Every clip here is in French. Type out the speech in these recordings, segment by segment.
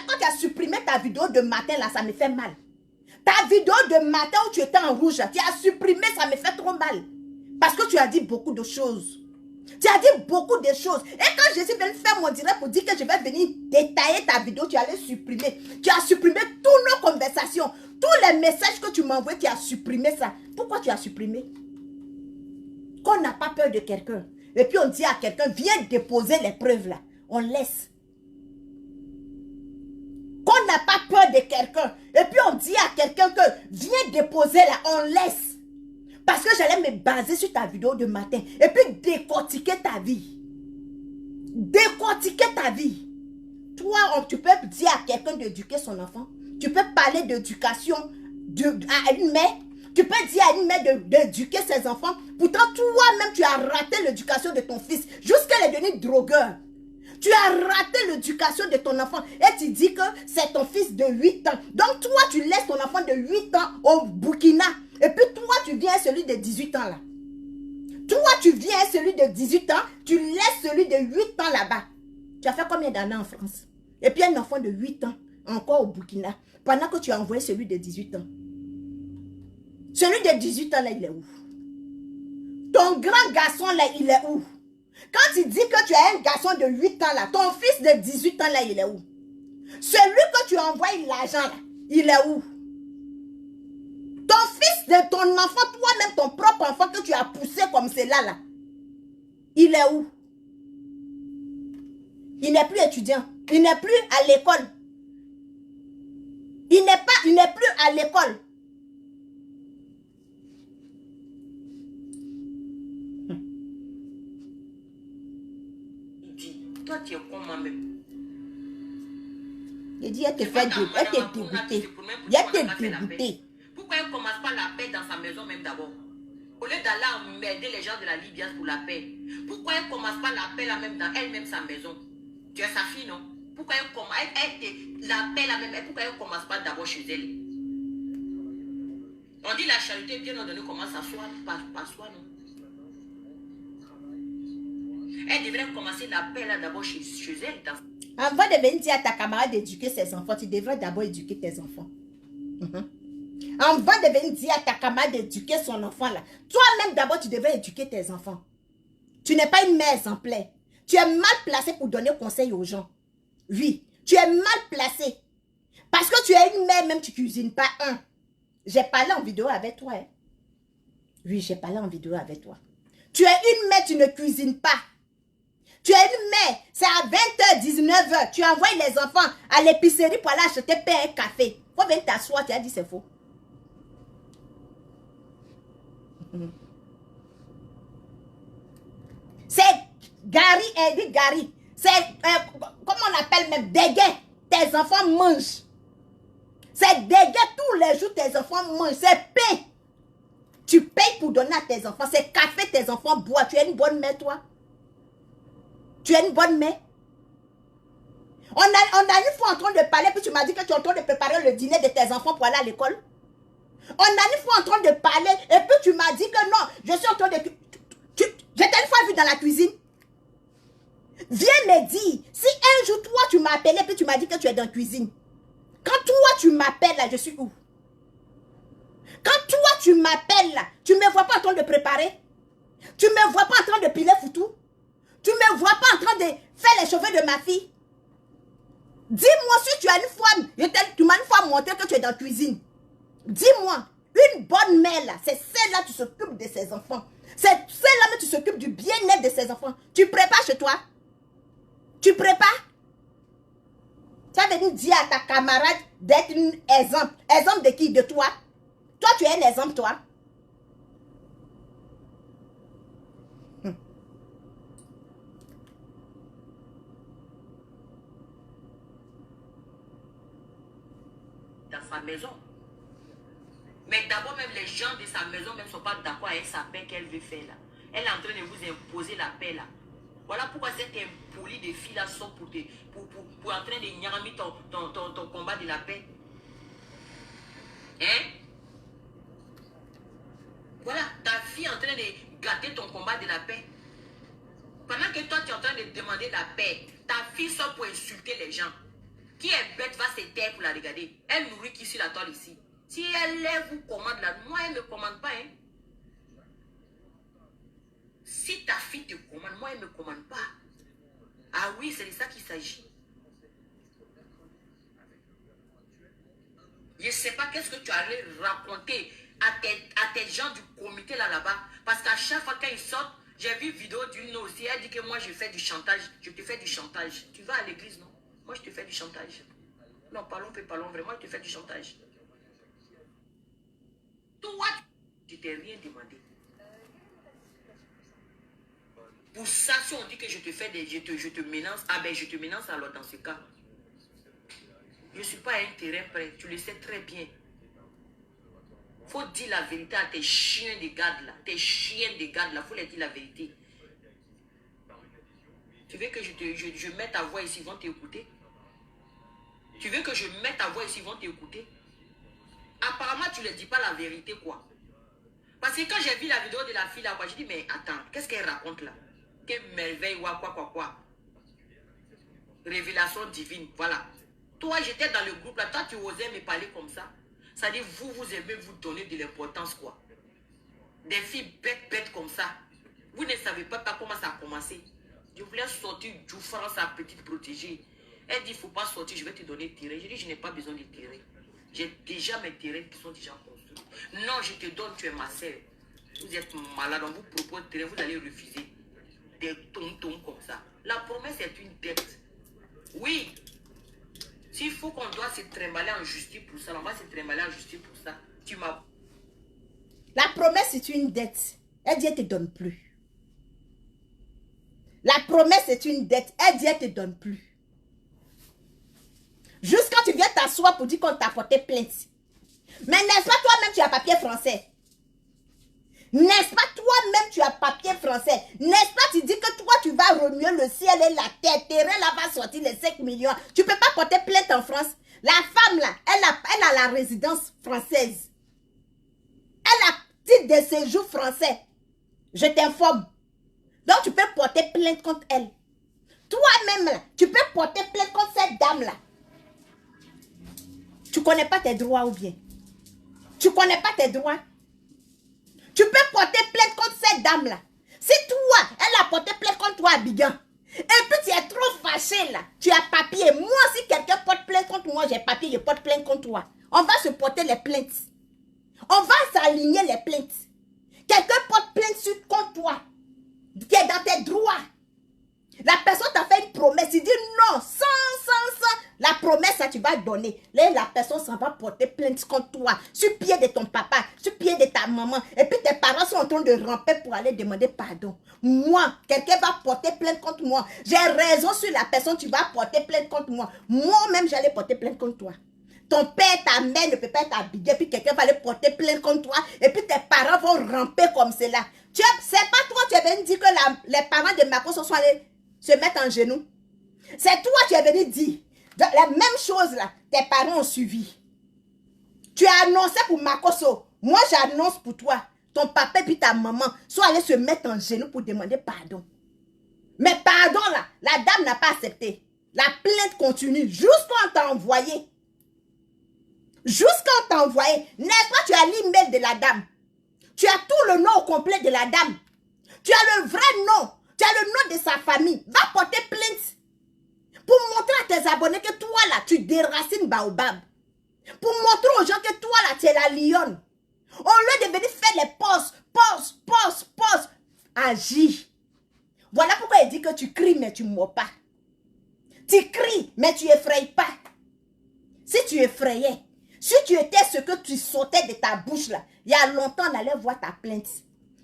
quand tu as supprimé ta vidéo de matin, là, ça me fait mal. Ta vidéo de matin où tu étais en rouge, tu as supprimé, ça me fait trop mal. Parce que tu as dit beaucoup de choses. Tu as dit beaucoup de choses. Et quand je suis venue faire mon direct pour dire que je vais venir détailler ta vidéo, tu allais supprimer. Tu as supprimé toutes nos conversations. Tous les messages que tu m'envoies, tu as supprimé ça. Pourquoi tu as supprimé? Qu'on n'a pas peur de quelqu'un. Et puis on dit à quelqu'un, viens déposer les preuves là. On laisse. Qu'on n'a pas peur de quelqu'un. Et puis on dit à quelqu'un que viens déposer là. On laisse. Parce que j'allais me baser sur ta vidéo de matin. Et puis décortiquer ta vie. Décortiquer ta vie. Toi, tu peux dire à quelqu'un d'éduquer son enfant. Tu peux parler d'éducation à une mère. Tu peux dire à une mère d'éduquer ses enfants. Pourtant, toi-même, tu as raté l'éducation de ton fils. Jusqu'à est devenu drogueur. Tu as raté l'éducation de ton enfant. Et tu dis que c'est ton fils de 8 ans. Donc, toi, tu laisses ton enfant de 8 ans au Burkina. Et puis, toi, tu viens celui de 18 ans là. Toi, tu viens celui de 18 ans. Tu laisses celui de 8 ans là-bas. Tu as fait combien d'années en France? Et puis, un enfant de 8 ans, encore au Burkina. Pendant que tu as envoyé celui de 18 ans. Celui de 18 ans là, il est où? Ton grand garçon là, il est où? Quand tu dis que tu as un garçon de 8 ans là, ton fils de 18 ans là, il est où? Celui que tu envoies l'argent là, il est où? Ton fils de ton enfant, toi-même, ton propre enfant que tu as poussé comme cela là, il est où? Il n'est plus étudiant. Il n'est plus à l'école. Il n'est plus à l'école. Toi, tu es comme moi-même. Il dit, elle te fait dégoûter. Elle te dégoûter. Pourquoi elle ne commence pas la paix dans sa maison même d'abord? Au lieu d'aller emmerder les gens de la Libye pour la paix. Pourquoi elle ne commence pas la paix là même dans elle-même sa maison? Tu es sa fille, non? Pourquoi elle commence la paix là même? Pourquoi elle ne commence pas d'abord chez elle? On dit la charité bien ordonnée commence à soi, par soi, non? Elle devrait commencer la paix là d'abord chez elle. Avant de venir dire à ta camarade d'éduquer ses enfants, tu devrais d'abord éduquer tes enfants. Avant de venir dire à ta camarade d'éduquer son enfant là, toi-même d'abord tu devrais éduquer tes enfants. Tu n'es pas une mère exemplaire. Tu es mal placé pour donner conseil aux gens. Oui, tu es mal placé. Parce que tu es une mère, même tu ne cuisines pas. J'ai parlé en vidéo avec toi. Hein? Oui, j'ai parlé en vidéo avec toi. Tu es une mère, tu ne cuisines pas. Tu es une mère, c'est à 20h, 19h. Tu envoies les enfants à l'épicerie pour aller acheter pain et café. Faut venir t'asseoir, tu as dit c'est faux. C'est Gary, elle dit Gary. C'est, comment on appelle même, déguet. Tes enfants mangent. C'est déguet tous les jours, tes enfants mangent. C'est pain. Tu payes pour donner à tes enfants. C'est café, tes enfants boivent. Tu es une bonne mère, toi. Tu es une bonne mère. On a une fois en train de parler, puis tu m'as dit que tu es en train de préparer le dîner de tes enfants pour aller à l'école. On a une fois en train de parler, et puis tu m'as dit que non, je suis en train de... Je t'ai une fois vu dans la cuisine. Viens me dire, si un jour, toi, tu m'as appelé, puis tu m'as dit que tu es dans la cuisine. Quand toi, tu m'appelles là, je suis où? Quand toi, tu m'appelles là, tu ne me vois pas en train de préparer. Tu ne me vois pas en train de piler foutou. Tu ne me vois pas en train de faire les cheveux de ma fille. Dis-moi si tu as une fois, tu m'as une fois montré que tu es dans la cuisine. Dis-moi, une bonne mère là, c'est celle-là qui s'occupe de ses enfants. C'est celle-là qui s'occupe du bien-être de ses enfants. Tu prépares chez toi? Tu prépares? Tu as venu dire à ta camarade d'être un exemple. Exemple de qui? De toi? Toi, tu es un exemple, toi? Dans sa maison. Mais d'abord, même les gens de sa maison ne sont pas d'accord avec sa paix qu'elle veut faire là. Elle est en train de vous imposer la paix là. Voilà pourquoi cette impolie de filles là sont pour en train de nyami ton combat de la paix. Hein? Voilà, ta fille est en train de gâter ton combat de la paix. Pendant que toi tu es en train de demander la paix, ta fille sort pour insulter les gens. Qui est bête va se taire pour la regarder. Elle nourrit qui sur la toile ici. Si elle vous commande là, moi elle ne me commande pas. Hein. Si ta fille te commande, moi elle ne me commande pas. Ah oui, c'est de ça qu'il s'agit. Je ne sais pas qu'est-ce que tu allais raconter à tes gens du comité là-bas. Parce qu'à chaque fois qu'ils sortent, j'ai vu une vidéo d'une aussi. Elle dit que moi je fais du chantage. Je te fais du chantage. Tu vas à l'église, non? Moi je te fais du chantage. Non, parlons vraiment, je te fais du chantage. Toi, tu t'es rien demandé. Pour ça, si on dit que je te fais des... Je te menace, ah ben je te menace alors dans ce cas. Je ne suis pas à un terrain prêt, tu le sais très bien. Faut dire la vérité à tes chiens de garde là. Tes chiens de garde là, faut leur dire la vérité. Tu veux que je mette ta voix ici, ils vont t'écouter? Tu veux que je mette ta voix ici, ils vont t'écouter? Apparemment, tu ne dis pas la vérité, quoi. Parce que quand j'ai vu la vidéo de la fille là, j'ai dit, mais attends, qu'est-ce qu'elle raconte là? Quelle merveille, quoi. Révélation divine, voilà. Toi, j'étais dans le groupe là, toi, tu osais me parler comme ça. Ça dit, vous aimez vous donner de l'importance, quoi. Des filles bêtes comme ça. Vous ne savez pas comment ça a commencé. Je voulais sortir du France, sa petite protégée. Elle dit, il ne faut pas sortir, je vais te donner terrain. Je dis, je n'ai pas besoin de terrain. J'ai déjà mes terrains qui sont déjà construits. Non, je te donne, tu es ma sœur. Vous êtes malade, on vous propose terrain, vous allez refuser. Des tontons comme ça. La promesse est une dette. Oui. S'il faut qu'on doit se trimballer en justice pour ça, on va se trimballer en justice pour ça. Tu m'as... La promesse est une dette. Elle dit, elle ne te donne plus. La promesse est une dette. Elle dit, elle ne te donne plus. Juste quand tu viens t'asseoir pour dire qu'on t'a porté plainte. Mais n'est-ce pas toi-même tu as papier français? N'est-ce pas toi-même tu as papier français? N'est-ce pas tu dis que toi tu vas remuer le ciel et la terre? Terrain là va sortir les 5 millions. Tu ne peux pas porter plainte en France. La femme là, elle a la résidence française. Elle a titre de séjour français. Je t'informe. Donc tu peux porter plainte contre elle. Toi-même là, tu peux porter plainte contre cette dame là. Tu ne connais pas tes droits ou bien? Tu ne connais pas tes droits? Tu peux porter plainte contre cette dame-là. Si toi, elle a porté plainte contre toi, Abidjan, et puis tu es trop fâché là, tu as papier. Moi, si quelqu'un porte plainte contre moi, j'ai papier, je porte plainte contre toi. On va se porter les plaintes. On va s'aligner les plaintes. Quelqu'un porte plainte contre toi. Tu es dans tes droits. La personne t'a fait une promesse, il dit non, sans. La promesse, ça tu vas donner. Là, la personne s'en va porter plainte contre toi, sur pied de ton papa, sur pied de ta maman. Et puis tes parents sont en train de ramper pour aller demander pardon. Moi, quelqu'un va porter plainte contre moi. J'ai raison sur la personne, tu vas porter plainte contre moi. Moi-même, j'allais porter plainte contre toi. Ton père, ta mère ne peut pas être habillé, puis quelqu'un va aller porter plainte contre toi, et puis tes parents vont ramper comme cela. C'est pas toi, tu es venu dire que les parents de Makoso sont allés se mettre en genoux. C'est toi qui es venu dire. La même chose là, tes parents ont suivi. Tu as annoncé pour Makoso. Moi, j'annonce pour toi. Ton papa et puis ta maman sont allés se mettre en genoux pour demander pardon. Mais pardon là, la dame n'a pas accepté. La plainte continue jusqu'à on t'a envoyé. Jusqu'à on t'a envoyé. N'est-ce pas, tu as l'email de la dame. Tu as tout le nom au complet de la dame. Tu as le vrai nom. Tu as le nom de sa famille. Va porter plainte. Pour montrer à tes abonnés que toi là, tu déracines Baobab. Pour montrer aux gens que toi là, tu es la lionne. Au lieu de venir faire les pauses, agis. Voilà pourquoi il dit que tu cries mais tu ne mords pas. Tu cries mais tu effrayes pas. Si tu effrayais, si tu étais ce que tu sautais de ta bouche là, il y a longtemps on allait voir ta plainte.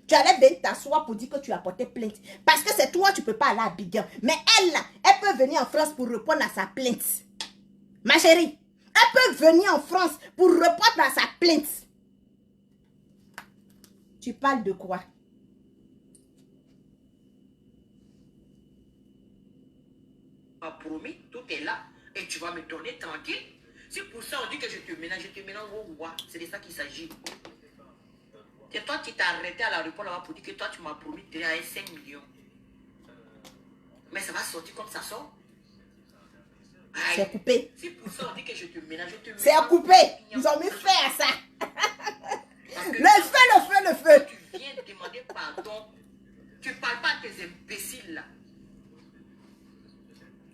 Tu allais venir t'asseoir pour dire que tu as porté plainte. Parce que c'est toi, tu ne peux pas aller à Abidjan. Mais elle, là, elle peut venir en France pour répondre à sa plainte. Ma chérie, elle peut venir en France pour répondre à sa plainte. Tu parles de quoi? Tu m'as promis, tout est là. Et tu vas me donner tranquille. C'est pour ça on dit que je te mélange au roi. C'est de ça qu'il s'agit. C'est toi qui t'es arrêté à l'aéroport là-bas pour dire que toi tu m'as promis de donner 5 millions. Mais ça va sortir comme ça sort. C'est coupé. Si pour ça on dit que je te ménage, je te ménage. C'est coupé. Ils ont mis feu à ça. Le feu. Tu viens demander pardon. Tu ne parles pas à tes imbéciles là.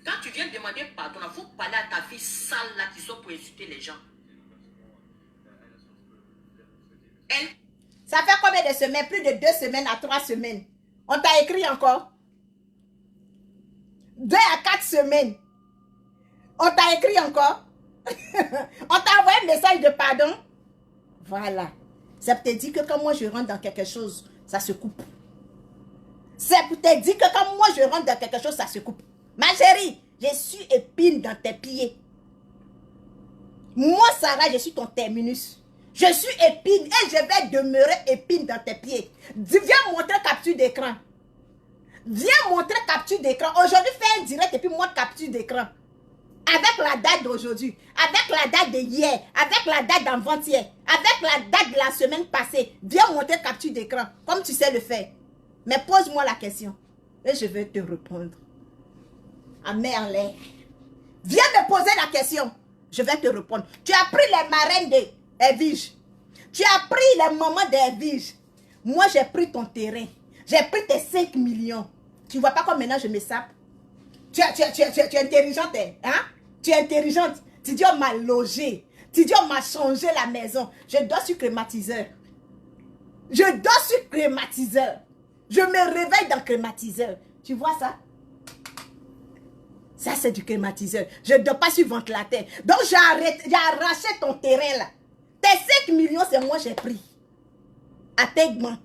Quand tu viens demander pardon, il faut parler à ta fille sale là qui sont pour insulter les gens. Elle. Ça fait combien de semaines? Plus de 2 semaines à 3 semaines. On t'a écrit encore? 2 à 4 semaines. On t'a écrit encore? On t'a envoyé un message de pardon? Voilà. Ça te dit que quand moi je rentre dans quelque chose, ça se coupe. C'est pour te dire que quand moi je rentre dans quelque chose, ça se coupe. Ma chérie, je suis épine dans tes pieds. Moi, Sarah, je suis ton terminus. Je suis épine et je vais demeurer épine dans tes pieds. Viens montrer capture d'écran. Viens montrer capture d'écran. Aujourd'hui, fais un direct et puis montre capture d'écran. Avec la date d'aujourd'hui, avec la date de hier, avec la date d'avant-hier, avec la date de la semaine passée. Viens montrer capture d'écran, comme tu sais le faire. Mais pose-moi la question et je vais te répondre. À Merlin. Viens me poser la question. Je vais te répondre. Tu as pris les marraines d'Edwige. Tu as pris les mamans d'Edwige. Moi, j'ai pris ton terrain. J'ai pris tes 5 millions. Tu vois pas comme maintenant je me sape? Tu es intelligente, hein? Tu es intelligente. Tu dis on m'a logé. Tu dis on m'a changé la maison. Je dors sur climatiseur. Je dors sur climatiseur. Je me réveille dans climatiseur. Tu vois ça? Ça, c'est du climatiseur. Je ne dors pas sur ventilateur. Donc, j'ai arraché ton terrain là. Tes 5 millions, c'est moi j'ai pris. Atteigne-moi.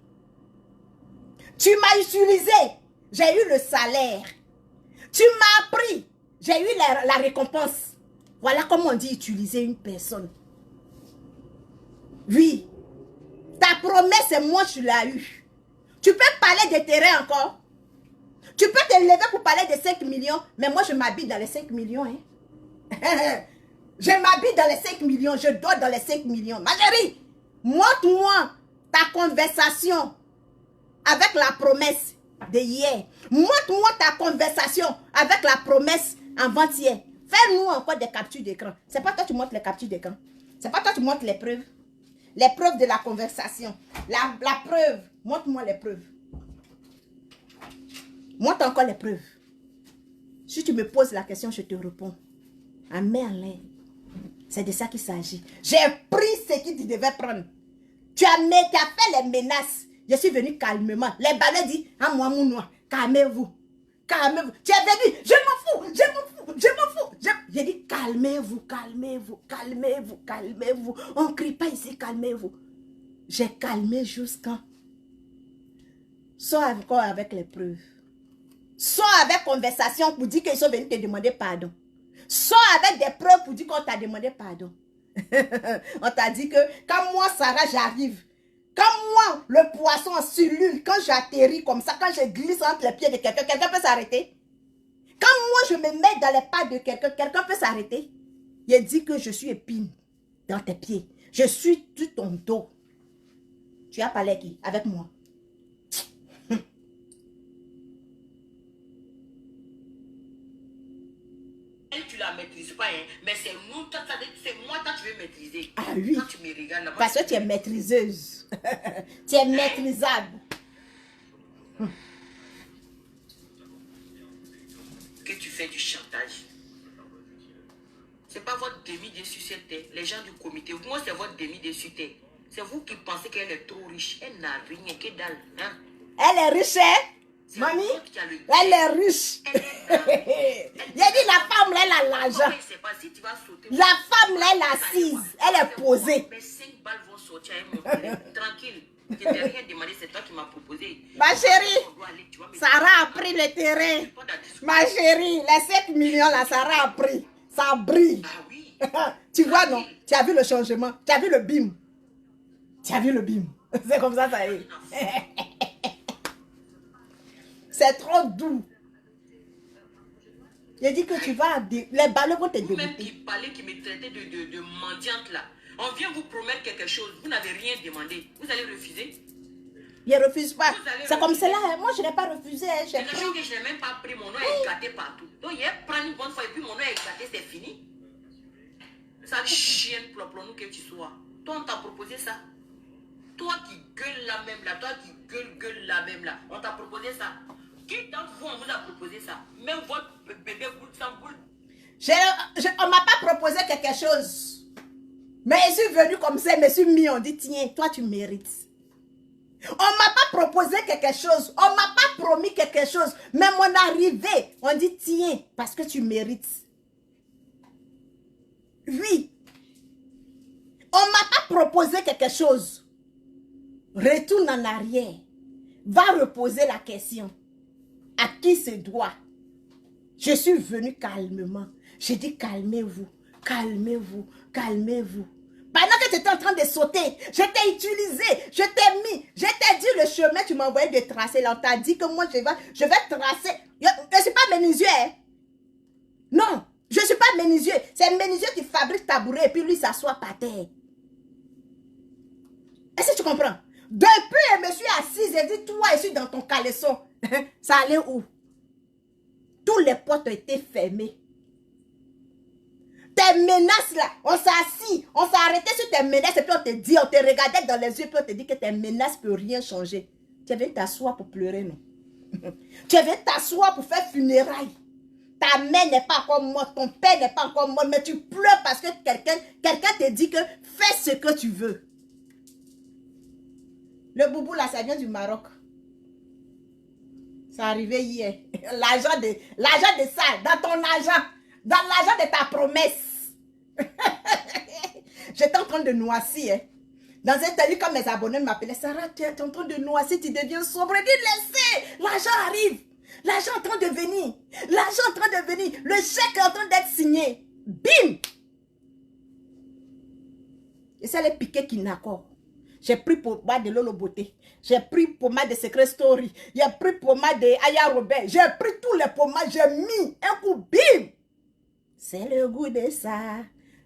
Tu m'as utilisé. J'ai eu le salaire. Tu m'as appris. J'ai eu la récompense. Voilà comment on dit utiliser une personne. Oui. Ta promesse, c'est moi, tu l'as eu. Tu peux parler de terrain encore. Tu peux te lever pour parler de 5 millions, mais moi, je m'habite dans les 5 millions. Hein? Je m'habite dans les 5 millions, je dors dans les 5 millions. Ma chérie, montre-moi ta conversation avec la promesse de hier. Montre-moi ta conversation avec la promesse avant-hier. Fais-nous encore des captures d'écran. C'est pas toi qui montres les captures d'écran. C'est pas toi qui montres les preuves. Les preuves de la conversation. La preuve. Montre-moi les preuves. Montre encore les preuves. Si tu me poses la question, je te réponds. Ah Merlin, c'est de ça qu'il s'agit. J'ai pris ce que tu devais prendre. Tu as fait les menaces. Je suis venu calmement. Les balais disent, ah moi, mon noir, calmez-vous. Calmez-vous. Tu es venu, je m'en fous, je m'en fous, je m'en fous. J'ai dit, calmez-vous, calmez-vous, calmez-vous, calmez-vous. On ne crie pas ici, calmez-vous. J'ai calmé jusqu'à... Sois encore avec les preuves. Sois avec conversation pour dire qu'ils sont venus te demander pardon. Sois avec des preuves pour dire qu'on t'a demandé pardon. On t'a dit que quand moi, Sarah, j'arrive, quand moi, le poisson en cellule, quand j'atterris comme ça, quand je glisse entre les pieds de quelqu'un, quelqu'un peut s'arrêter. Quand moi, je me mets dans les pas de quelqu'un, quelqu'un peut s'arrêter. Il dit que je suis épine dans tes pieds. Je suis sur ton dos. Tu as parlé qui? Avec moi. Tu la maîtrises pas, hein, mais c'est nous, c'est moi que tu veux maîtriser. Ah oui. Quand tu me regardes là-bas. Parce que tu es maîtriseuse. Tu es maîtrisable. Que tu fais du chantage. C'est pas votre demi-dieu sur cette terre, les gens du comité. Moi, c'est votre demi-dieu sur terre. C'est vous qui pensez qu'elle est trop riche. Elle n'a rien, que dalle. Hein? Elle est riche, hein? Mamie, elle est riche. Il a dit la femme là, elle a l'argent. La femme là, elle est assise. Elle est posée. Mais 5 balles vont sortir. Tranquille. Je t'ai rien demandé, c'est toi qui m'as proposé. Ma chérie, Sarah a pris le terrain. Ma chérie, les 5 millions là, Sarah a pris. Ça brille. Ah oui. Tu vois, non? Tu as vu le changement? Tu as vu le bim? Tu as vu le bim? C'est comme ça, ça est. C'est trop doux. Il a dit que tu vas... Les balles vont te dégoûter. Vous-même qui parlez, qui me traitez de mendiante là. On vient vous promettre quelque chose. Vous n'avez rien demandé. Vous allez refuser. Je ne refuse pas. Vous allez C'est comme refuser. cela. Hein. Moi, je n'ai pas refusé. Hein. J'ai Je pris. que je n'ai même pas pris, mon nom est éclaté partout. Donc, il prend une bonne fois et puis mon nom est éclaté, c'est fini. Ça chienne plomplon que tu sois. Toi, on t'a proposé ça. Toi qui gueule là même là, toi qui gueule là même là, on t'a proposé ça. Qui d'entre vous on vous a proposé ça? Même votre bébé boule sans boule. On ne m'a pas proposé quelque chose. Mais je suis venu comme ça, je me suis mis, on dit, tiens, toi tu mérites. On ne m'a pas proposé quelque chose, on ne m'a pas promis quelque chose. Mais mon arrivée, on dit, tiens, parce que tu mérites. Oui. On ne m'a pas proposé quelque chose. Retourne en arrière. Va reposer la question. À qui se doit? Je suis venu calmement. J'ai dit calmez-vous, calmez-vous, calmez-vous. Pendant que tu étais en train de sauter, je t'ai utilisé, je t'ai mis, je t'ai dit le chemin, tu m'as envoyé de tracer. Là, on t'a dit que moi, je vais tracer. Je ne suis pas menuisier. Hein? Non, je ne suis pas menuisier. C'est menuisier qui fabrique tabouret et puis lui s'assoit par terre. Est-ce que tu comprends? Depuis, je me suis assise, j'ai dit, toi, je suis dans ton caleçon. Ça allait où? Tous les portes ont été fermées. Tes menaces là, on s'est assis, on s'est arrêté sur tes menaces et puis on te dit, on te regardait dans les yeux et puis on te dit que tes menaces ne peuvent rien changer. Tu viens t'asseoir pour pleurer, non? Tu viens t'asseoir pour faire funérailles. Ta mère n'est pas encore morte, ton père n'est pas encore mort, mais tu pleures parce que quelqu'un te dit que fais ce que tu veux. Le boubou là, ça vient du Maroc. Ça arrivé hier. L'argent de ça, dans ton argent. Dans l'argent de ta promesse. J'étais en train de noisir. Hein. Dans un télé, quand mes abonnés m'appelaient, Sarah, tu es en train de noisir, tu deviens sobre. Je dis, laissez, l'argent arrive. L'argent est en train de venir. L'argent est en train de venir. Le chèque est en train d'être signé. Bim! Et ça les piqué qui n'accorde. J'ai pris pommade de Lolo Beauté. J'ai pris pommade de Secret Story. J'ai pris pommade de Aya Robert. J'ai pris tous les pommades. J'ai mis un coup, bim! C'est le goût de ça.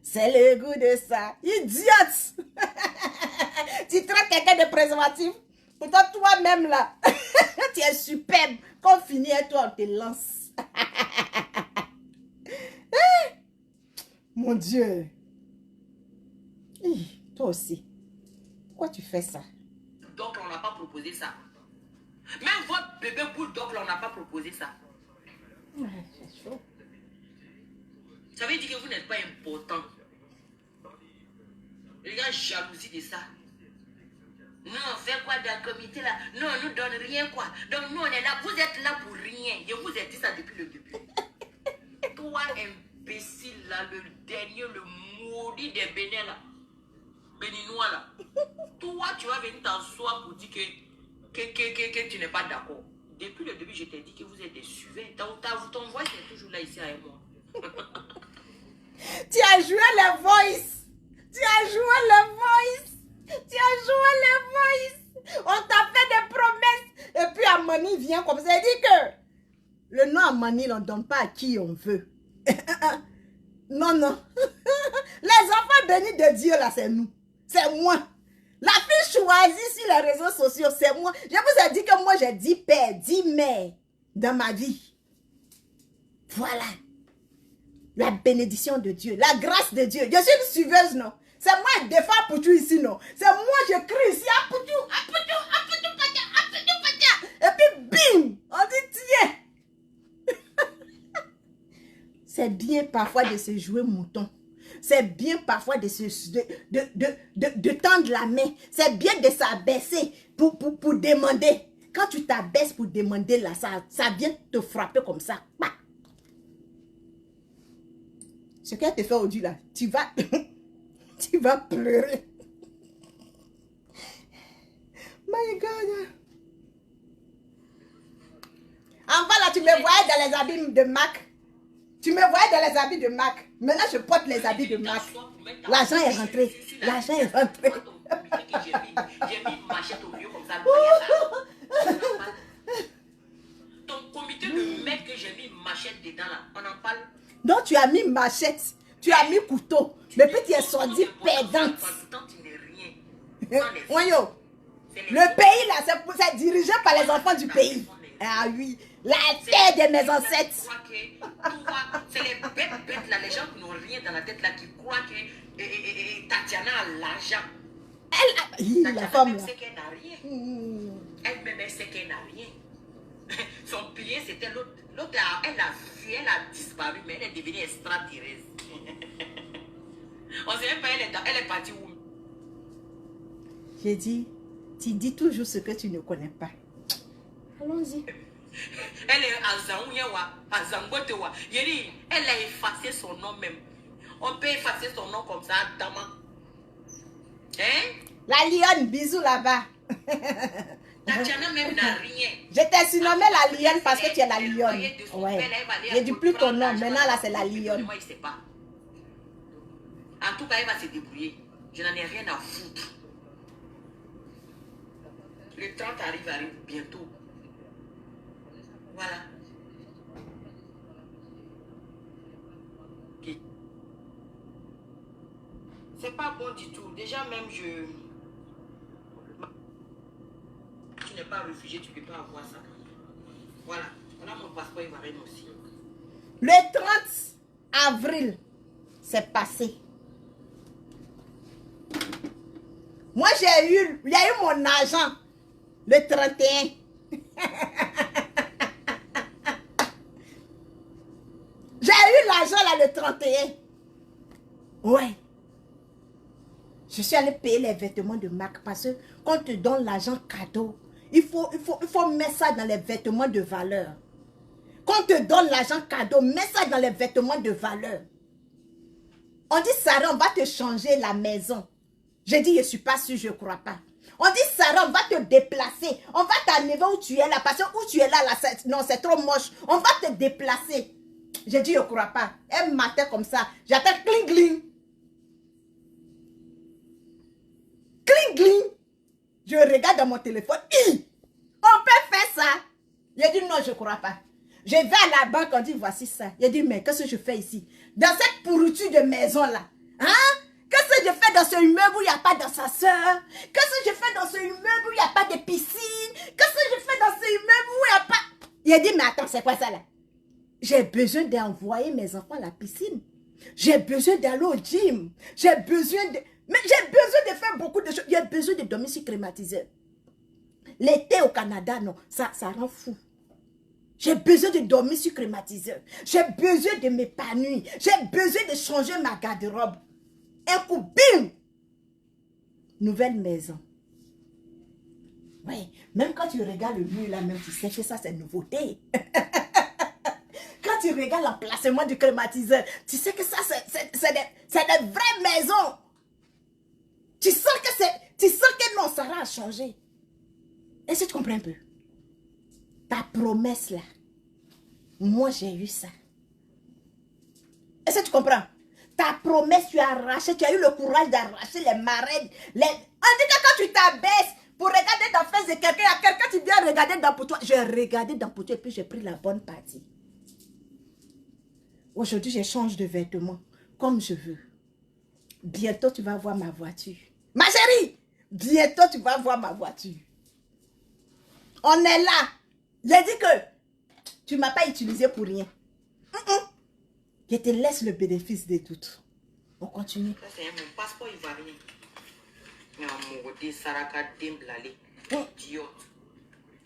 C'est le goût de ça. Idiote! Tu traites quelqu'un de préservatif. Pourtant, toi-même là, tu es superbe. Quand on finit, toi, on te lance. Mon Dieu. Toi aussi. Pourquoi tu fais ça? Donc, on n'a pas proposé ça. Même votre bébé boule, donc, on n'a pas proposé ça. C'est chaud. Ça veut dire que vous n'êtes pas important. Les gars jalousie de ça. Non, on fait quoi dans le comité là? Non, on nous donne rien quoi. Donc nous on est là, vous êtes là pour rien. Je vous ai dit ça depuis le début. Toi imbécile là, le dernier, le maudit des Bénins là. Béninois là. Toi tu vas venir t'asseoir pour dire que tu n'es pas d'accord. Depuis le début je t'ai dit que vous êtes des suvets. Ton voix est toujours là ici avec moi. Tu as joué le voice. Tu as joué le voice. Tu as joué le voice. On t'a fait des promesses. Et puis Amani vient comme ça. Il dit que le nom Amani, on ne donne pas à qui on veut. Non, non. Les enfants bénis de Dieu, là, c'est nous. C'est moi. La fille choisie sur les réseaux sociaux, c'est moi. Je vous ai dit que moi, j'ai 10 pères, 10 mères dans ma vie. Voilà. La bénédiction de Dieu, la grâce de Dieu. Je suis une suiveuse, non? C'est moi qui défends Poutou ici, non? C'est moi je crie ici, Poutou, Poutou, Poutou. Et puis, bim! On dit, tiens! C'est bien parfois de se jouer mouton. C'est bien parfois de tendre la main. C'est bien de s'abaisser pour demander. Quand tu t'abaisses pour demander, là, ça vient te frapper comme ça. Bah. Ce qu'elle te fait aujourd'hui, là, tu vas... tu vas pleurer. My God. En bas, là, tu me voyais dans les habits de Mac. Tu me voyais dans les habits de Mac. Maintenant, je porte les habits de Mac. L'argent est rentré. L'argent est rentré. J'ai mis une machette au vieux comme ça. Ton comité de mec que j'ai mis une machette dedans là, on en parle. Donc tu as mis machette, tu as mis couteau. Mais puis tu es sorti perdante. Tu n'es rien. Voyons. Le pays là, c'est dirigé par les enfants du pays. Ah oui, la terre de mes ancêtres. C'est les bêtes là, les gens qui n'ont rien dans la tête là, qui croient que Tatiana a l'argent. La femme là. Elle sait qu'elle n'a rien. Elle-même, elle sait qu'elle n'a rien. Son pilier, c'était l'autre. L'autre, elle a fui, elle a disparu, mais elle est devenue extraterrestre. On ne sait même pas, elle est partie où. J'ai dit, tu dis toujours ce que tu ne connais pas. Allons-y. Elle est à Zaouyewa, à Zangotewa. Elle a effacé son nom même. On peut effacer son nom comme ça, Dama. Hein? La lionne, bisous là-bas. Tatiana même n'a rien. Je t'ai surnommé la lionne parce que tu es la lionne. Ouais. J'ai dit plus ton nom. Maintenant là, c'est la lionne. Moi, il ne sait pas. En tout cas, elle va se débrouiller. Je n'en ai rien à foutre. Le 30 arrive bientôt. Voilà. C'est pas bon du tout. Déjà même tu n'es pas réfugié, tu ne peux pas avoir ça. Voilà. Voilà mon passeport ivoirien aussi. Le 30 avril, c'est passé. Moi, il y a eu mon argent le 31. J'ai eu l'argent là le 31. Ouais. Je suis allée payer les vêtements de marque parce que quand on te donne l'argent cadeau, il faut mettre ça dans les vêtements de valeur. Quand on te donne l'argent cadeau, mets ça dans les vêtements de valeur. On dit, Sarah, on va te changer la maison. J'ai dit, je ne suis pas sûre, je ne crois pas. On dit, Sarah, on va te déplacer. On va t'amener où tu es là. Parce que où tu es là, non, c'est trop moche. On va te déplacer. J'ai dit, je ne crois pas. Elle m'attend comme ça. J'appelle cling cling. Cling cling. Je regarde dans mon téléphone. On peut faire ça. J'ai dit, non, je ne crois pas. Je vais à la banque, on dit, voici ça. J'ai dit, mais qu'est-ce que je fais ici? Dans cette pourriture de maison-là. Hein? Qu'est-ce que je fais dans ce immeuble où il n'y a pas d'ascenseur? Qu'est-ce que je fais dans ce immeuble où il n'y a pas de piscine? Qu'est-ce que je fais dans ce immeuble où il n'y a pas... Il a dit, mais attends, c'est quoi ça là? J'ai besoin d'envoyer mes enfants à la piscine. J'ai besoin d'aller au gym. J'ai besoin de... Mais j'ai besoin de faire beaucoup de choses. J'ai besoin de dormir sur climatiseur. L'été au Canada, non, ça rend fou. J'ai besoin de dormir sur climatiseur. J'ai besoin de m'épanouir. J'ai besoin de changer ma garde-robe. Un coup, bim! Nouvelle maison. Oui, même quand tu regardes le mur là, même tu sais que ça c'est une nouveauté. Quand tu regardes l'emplacement du climatiseur, tu sais que ça c'est des vraies maisons. Tu sens que non, ça va changer. Est-ce que tu comprends un peu? Ta promesse là, moi j'ai eu ça. Est-ce que tu comprends? Ta promesse, tu as arraché, tu as eu le courage d'arracher les marraines. On dit que quand tu t'abaisses pour regarder dans face de quelqu'un, il y a quelqu'un qui vient regarder dans pour toi. J'ai regardé dans pour toi et puis j'ai pris la bonne partie. Aujourd'hui, je change de vêtements comme je veux. Bientôt, tu vas voir ma voiture. Ma chérie, bientôt, tu vas voir ma voiture. On est là. J'ai dit que tu ne m'as pas utilisé pour rien. Je te laisse le bénéfice des doutes. On continue. Ça, c'est mon passeport ivoirien.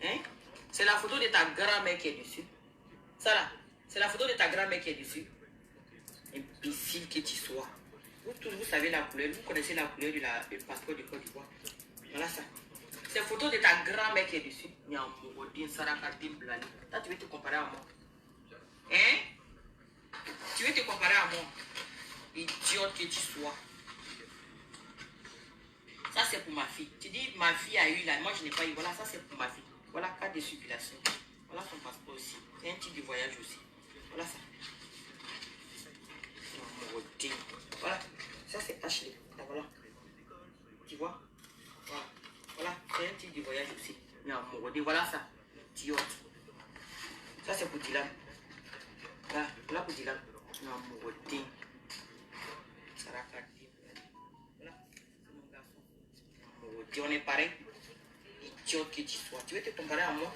Hein? C'est la photo de ta grand-mère qui est dessus. Ça là, c'est la photo de ta grand-mère qui est dessus. Imbécile que tu sois. Vous tous, vous savez la couleur, vous connaissez la couleur du passeport de Côte d'Ivoire. Voilà ça. C'est la photo de ta grand-mère qui est dessus. Là, tu veux te comparer à moi. Hein? Tu veux te comparer à moi? Idiote que tu sois. Ça, c'est pour ma fille. Tu dis, ma fille a eu là. Moi, je n'ai pas eu. Voilà, ça, c'est pour ma fille. Voilà, carte de circulation. Voilà son passeport aussi. C'est un type de voyage aussi. Voilà ça. Voilà. Ça, c'est Ashley. Là, voilà. Tu vois? Voilà. Voilà. C'est un type de voyage aussi. Voilà ça. Idiote. Ça, c'est pour Dylan. Là, voilà pour Dylan. Voilà, c'est mon garçon. On est pareil. idiote que tu sois. Tu veux te comparer à moi?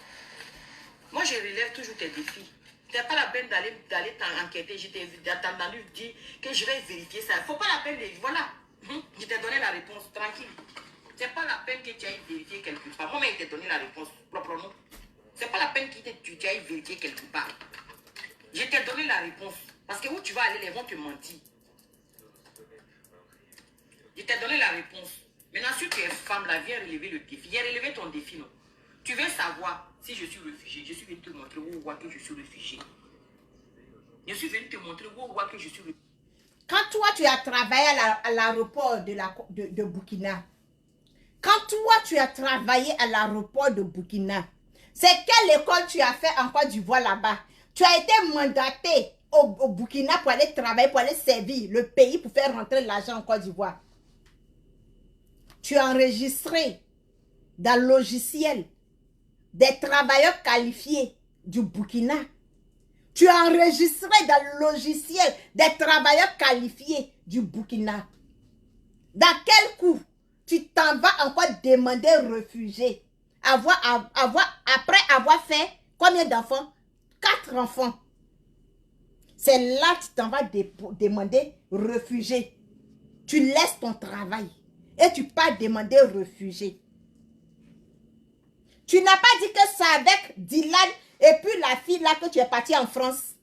Moi, je relève toujours tes défis. Tu n'as pas la peine d'aller t'enquêter. Je t'ai entendu dire que je vais vérifier ça. Il ne faut pas la peine de... Voilà. Je t'ai donné la réponse. Tranquille. Ce n'est pas la peine que tu ailles vérifier quelque part. Moi-même, je t'ai donné la réponse. Proprement. Ce n'est pas la peine que tu ailles vérifier quelque part. Je t'ai donné la réponse. Parce que où tu vas aller, les vont te mentir. Je t'ai donné la réponse. Maintenant, si tu es femme, là, viens relever le défi. Viens relever ton défi, non? Tu veux savoir si je suis réfugié. Je suis venu te montrer où voit que je suis réfugié. Je suis venu te montrer où voit que je suis réfugié. Quand toi, tu as travaillé à l'aéroport de Burkina, quand toi, tu as travaillé à l'aéroport de Burkina, c'est quelle école tu as fait en Côte d'Ivoire là-bas? Tu as été mandaté au Burkina pour aller travailler, pour aller servir le pays, pour faire rentrer l'argent en Côte d'Ivoire. Tu as enregistré dans le logiciel des travailleurs qualifiés du Burkina. Tu as enregistré dans le logiciel des travailleurs qualifiés du Burkina. Dans quel coup tu t'en vas encore demander réfugié après avoir fait combien d'enfants? 4 enfants. C'est là que tu t'en vas demander réfugié. Tu laisses ton travail et tu pars demander réfugié. Tu n'as pas dit que c'est avec Dylan et puis la fille là que tu es parti en France.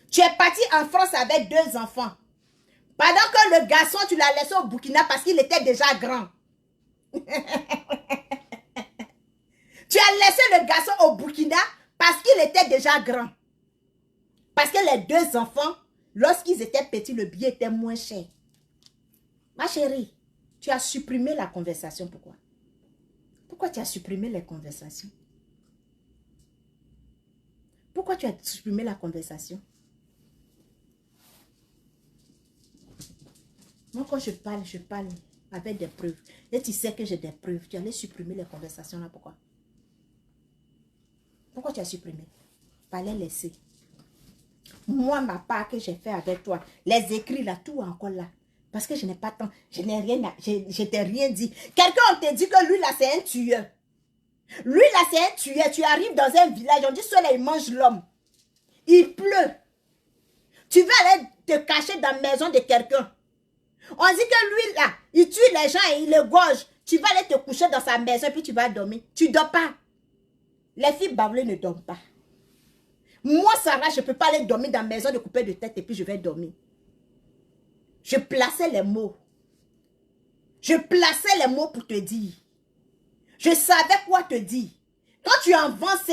Tu es parti en France avec 2 enfants. Pendant que le garçon, tu l'as laissé au Burkina parce qu'il était déjà grand. Tu as laissé le garçon au Burkina parce qu'il était déjà grand. Parce que les 2 enfants, lorsqu'ils étaient petits, le billet était moins cher. Ma chérie, tu as supprimé la conversation. Pourquoi? Pourquoi tu as supprimé les conversations? Pourquoi tu as supprimé la conversation? Moi, quand je parle avec des preuves. Et tu sais que j'ai des preuves. Tu allais supprimer les conversations là. Pourquoi? Pourquoi tu as supprimé? Fallait laisser. Moi, ma part que j'ai fait avec toi, les écrits là, tout encore là. Parce que je n'ai pas tant, je n'ai rien, je t'ai rien dit. Quelqu'un te dit que lui là, c'est un tueur. Lui là, c'est un tueur. Tu arrives dans un village, on dit cela, il mange l'homme. Il pleut. Tu vas aller te cacher dans la maison de quelqu'un. On dit que lui là, il tue les gens et il les gorge. Tu vas aller te coucher dans sa maison et puis tu vas dormir. Tu ne dors pas. Les filles bavlées ne dorment pas. Moi, Sarah, je ne peux pas aller dormir dans la maison de couper de tête et puis je vais dormir. Je plaçais les mots. Je plaçais les mots pour te dire. Je savais quoi te dire. Quand tu avances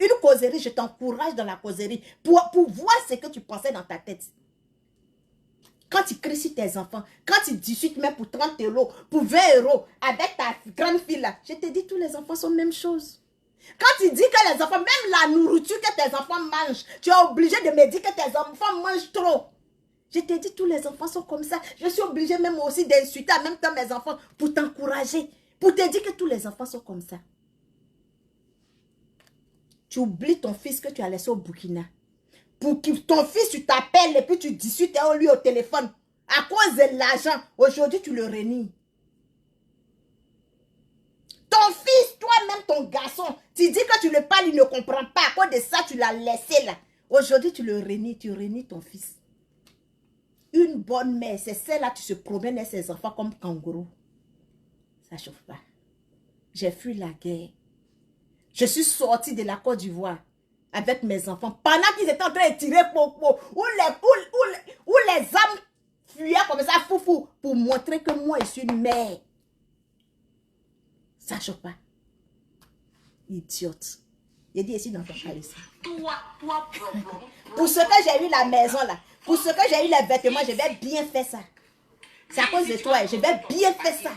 une causerie, je t'encourage dans la causerie pour voir ce que tu pensais dans ta tête. Quand tu cries sur tes enfants, quand tu discutes même pour 30 €, pour 20 € avec ta grande fille là, je te dis tous les enfants sont la même chose. Quand tu dis que les enfants, même la nourriture que tes enfants mangent, tu es obligé de me dire que tes enfants mangent trop. Je te dis tous les enfants sont comme ça. Je suis obligée même aussi d'insulter en même temps mes enfants pour t'encourager, pour te dire que tous les enfants sont comme ça. Tu oublies ton fils que tu as laissé au Burkina. Pour que ton fils, tu t'appelles et puis tu discutes lui au téléphone. À cause de l'argent, aujourd'hui tu le renies. Ton fils, toi-même ton garçon, tu dis que tu le parles, il ne comprend pas. À cause de ça, tu l'as laissé là. Aujourd'hui tu le renies, tu renies ton fils. Une bonne mère, c'est celle-là qui se promène avec ses enfants comme kangourou. Ça ne chauffe pas. J'ai fui la guerre. Je suis sortie de la Côte d'Ivoire avec mes enfants. Pendant qu'ils étaient en train de tirer popo, où les âmes fuyaient comme ça, foufou, pour montrer que moi, je suis une mère. Ça ne chauffe pas. Idiote. Il dit ici dans ton calice. Pour ce que j'ai eu la maison là, pour ce que j'ai eu les vêtements, je vais bien faire ça. C'est à cause de toi, je vais bien faire ça.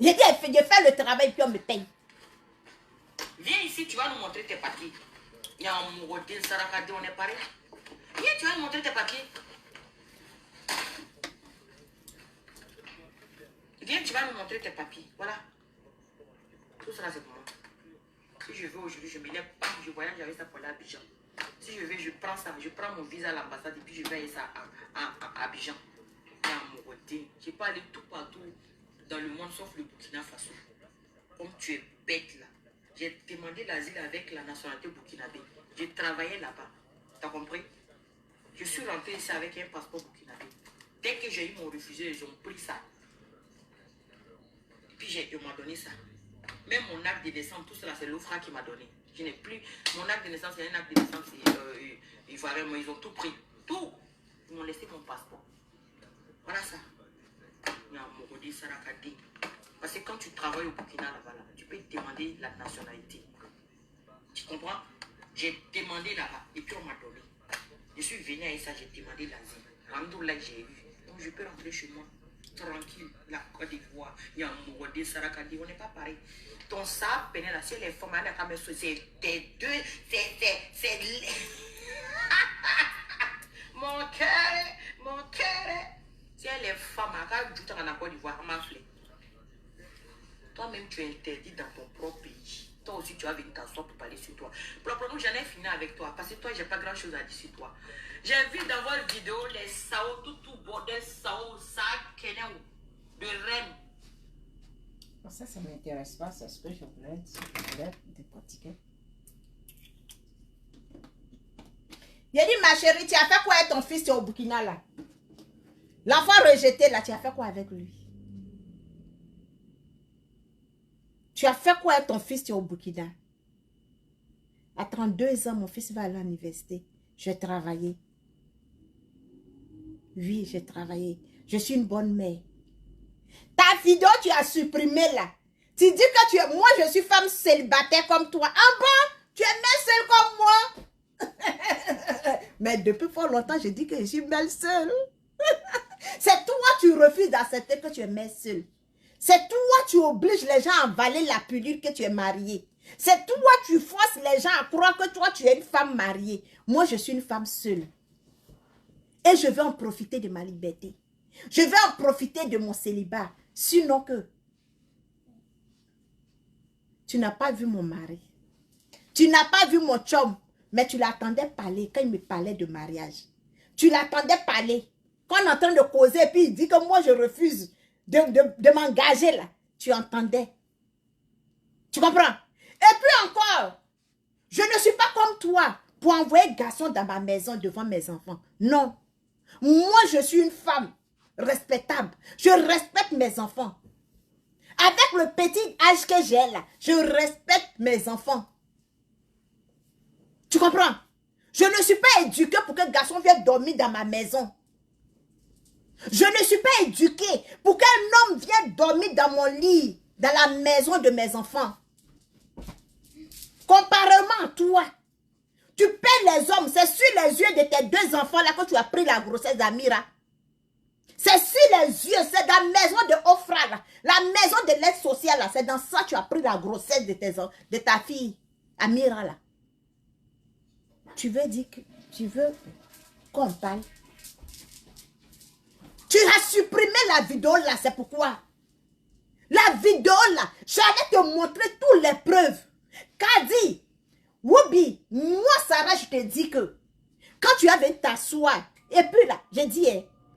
J'ai dit, je fais le travail puis on me paye. Viens ici, tu vas nous montrer tes papiers. Il y a un modèle, Sarakade, on est pareil. Viens, tu vas nous montrer tes papiers. Viens, tu vas nous montrer tes papiers. Voilà. Tout cela, c'est pour moi. Si je veux aujourd'hui, je me lève, je voyage avec ça pour aller à Abidjan. Si je veux, je prends ça, je prends mon visa à l'ambassade et puis je vais aller ça à Abidjan. Et à Morodé. Je peux aller tout partout dans le monde sauf le Burkina Faso. Comme tu es bête là. J'ai demandé l'asile avec la nationalité burkinabé. J'ai travaillé là-bas. T'as compris? Je suis rentré ici avec un passeport burkinabé. Dès que j'ai eu mon refusé, ils ont pris ça. Puis on m'a donné ça. Même mon acte de naissance, tout cela, c'est l'OFRA qui m'a donné. Je n'ai plus... Mon acte de naissance, c'est un acte de naissance ivoirien. Ils ont tout pris. Tout. Ils m'ont laissé mon passeport. Voilà ça. Parce que quand tu travailles au Burkina là-bas, là, tu peux demander la nationalité. Tu comprends? J'ai demandé là-bas et puis on m'a donné. Je suis venu à ça, j'ai demandé l'asile. Alhamdoulilah, j'ai eu. Donc je peux rentrer chez moi. Tranquille. La Côte d'Ivoire, il y a un Mourode, Sarakadi, on n'est pas pareil. Ton ça, là, si les femmes, c'est des deux, c'est... Mon cœur, si elle est femme, quand tu en Côte d'Ivoire, m'a flé. Toi-même, tu es interdit dans ton propre pays. Toi aussi, tu as venu t'asseoir pour parler sur toi. Probablement, j'en ai fini avec toi. Parce que toi, j'ai pas grand-chose à dire sur toi. J'ai vu dans votre vidéo les sao, tout bordel, sao, ça, kenou, de reine. Ça ne m'intéresse pas. C'est ce que je voulais pratiquer. J'ai dit, ma chérie, tu as fait quoi avec ton fils au Burkina là? L'enfant rejeté là, tu as fait quoi avec lui? Tu as fait quoi avec ton fils au Burkina? À 32 ans, mon fils va aller à l'université. Je vais travailler. Oui, j'ai travaillé. Je suis une bonne mère. Ta vidéo, tu as supprimé là. Tu dis que tu es... Moi, je suis femme célibataire comme toi. Ah bon? Tu es mère seule comme moi? Mais depuis fort longtemps, je dis que je suis mère seule. C'est toi, tu refuses d'accepter que tu es mère seule. C'est toi, tu obliges les gens à avaler la pilule que tu es mariée. C'est toi, tu forces les gens à croire que toi, tu es une femme mariée. Moi, je suis une femme seule. Et je vais en profiter de ma liberté. Je vais en profiter de mon célibat. Sinon que tu n'as pas vu mon mari. Tu n'as pas vu mon chum. Mais tu l'attendais parler quand il me parlait de mariage. Tu l'attendais parler. Quand on est en train de causer, puis il dit que moi, je refuse de m'engager là. Tu entendais. Tu comprends? Et puis encore, je ne suis pas comme toi pour envoyer garçon dans ma maison devant mes enfants. Non. Moi, je suis une femme respectable. Je respecte mes enfants. Avec le petit âge que j'ai là, je respecte mes enfants. Tu comprends? Je ne suis pas éduquée pour que garçon vienne dormir dans ma maison. Je ne suis pas éduquée pour qu'un homme vienne dormir dans mon lit, dans la maison de mes enfants. Comparément à toi, tu paies les hommes, c'est sur les yeux de tes deux enfants là que tu as pris la grossesse d'Amira. C'est sur les yeux, c'est dans la maison de Ofra là, la maison de l'aide sociale là, c'est dans ça que tu as pris la grossesse de ta fille Amira là. Tu veux dire que tu veux qu'on parle? Tu as supprimé la vidéo là, c'est pourquoi. La vidéo là, j'allais te montrer toutes les preuves. Kadi, Woubi, moi Sarah, je te dis que quand tu avais t'asseoir, et puis là, j'ai dit,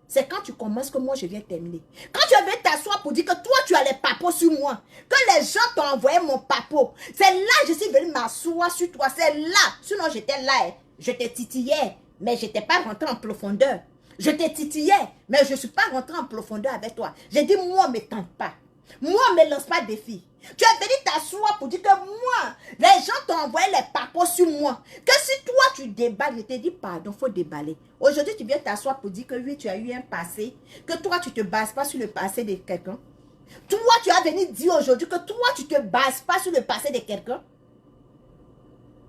c'est quand tu commences que moi je viens terminer. Quand tu avais t'asseoir pour dire que toi tu as les papos sur moi, que les gens t'ont envoyé mon papo, c'est là que je suis venue m'asseoir sur toi, c'est là. Sinon j'étais là, je te titillais, mais je n'étais pas rentré en profondeur. Je te titillais, mais je ne suis pas rentré en profondeur avec toi. J'ai dit, moi, ne me tente pas. Moi, ne me lance pas de défi. Tu es venu t'asseoir pour dire que moi, les gens t'ont envoyé les papos sur moi. Que si toi, tu déballes, je te dis, pardon, il faut déballer. Aujourd'hui, tu viens t'asseoir pour dire que oui, tu as eu un passé, que toi, tu ne te bases pas sur le passé de quelqu'un. Toi, tu as venu dire aujourd'hui que toi, tu ne te bases pas sur le passé de quelqu'un.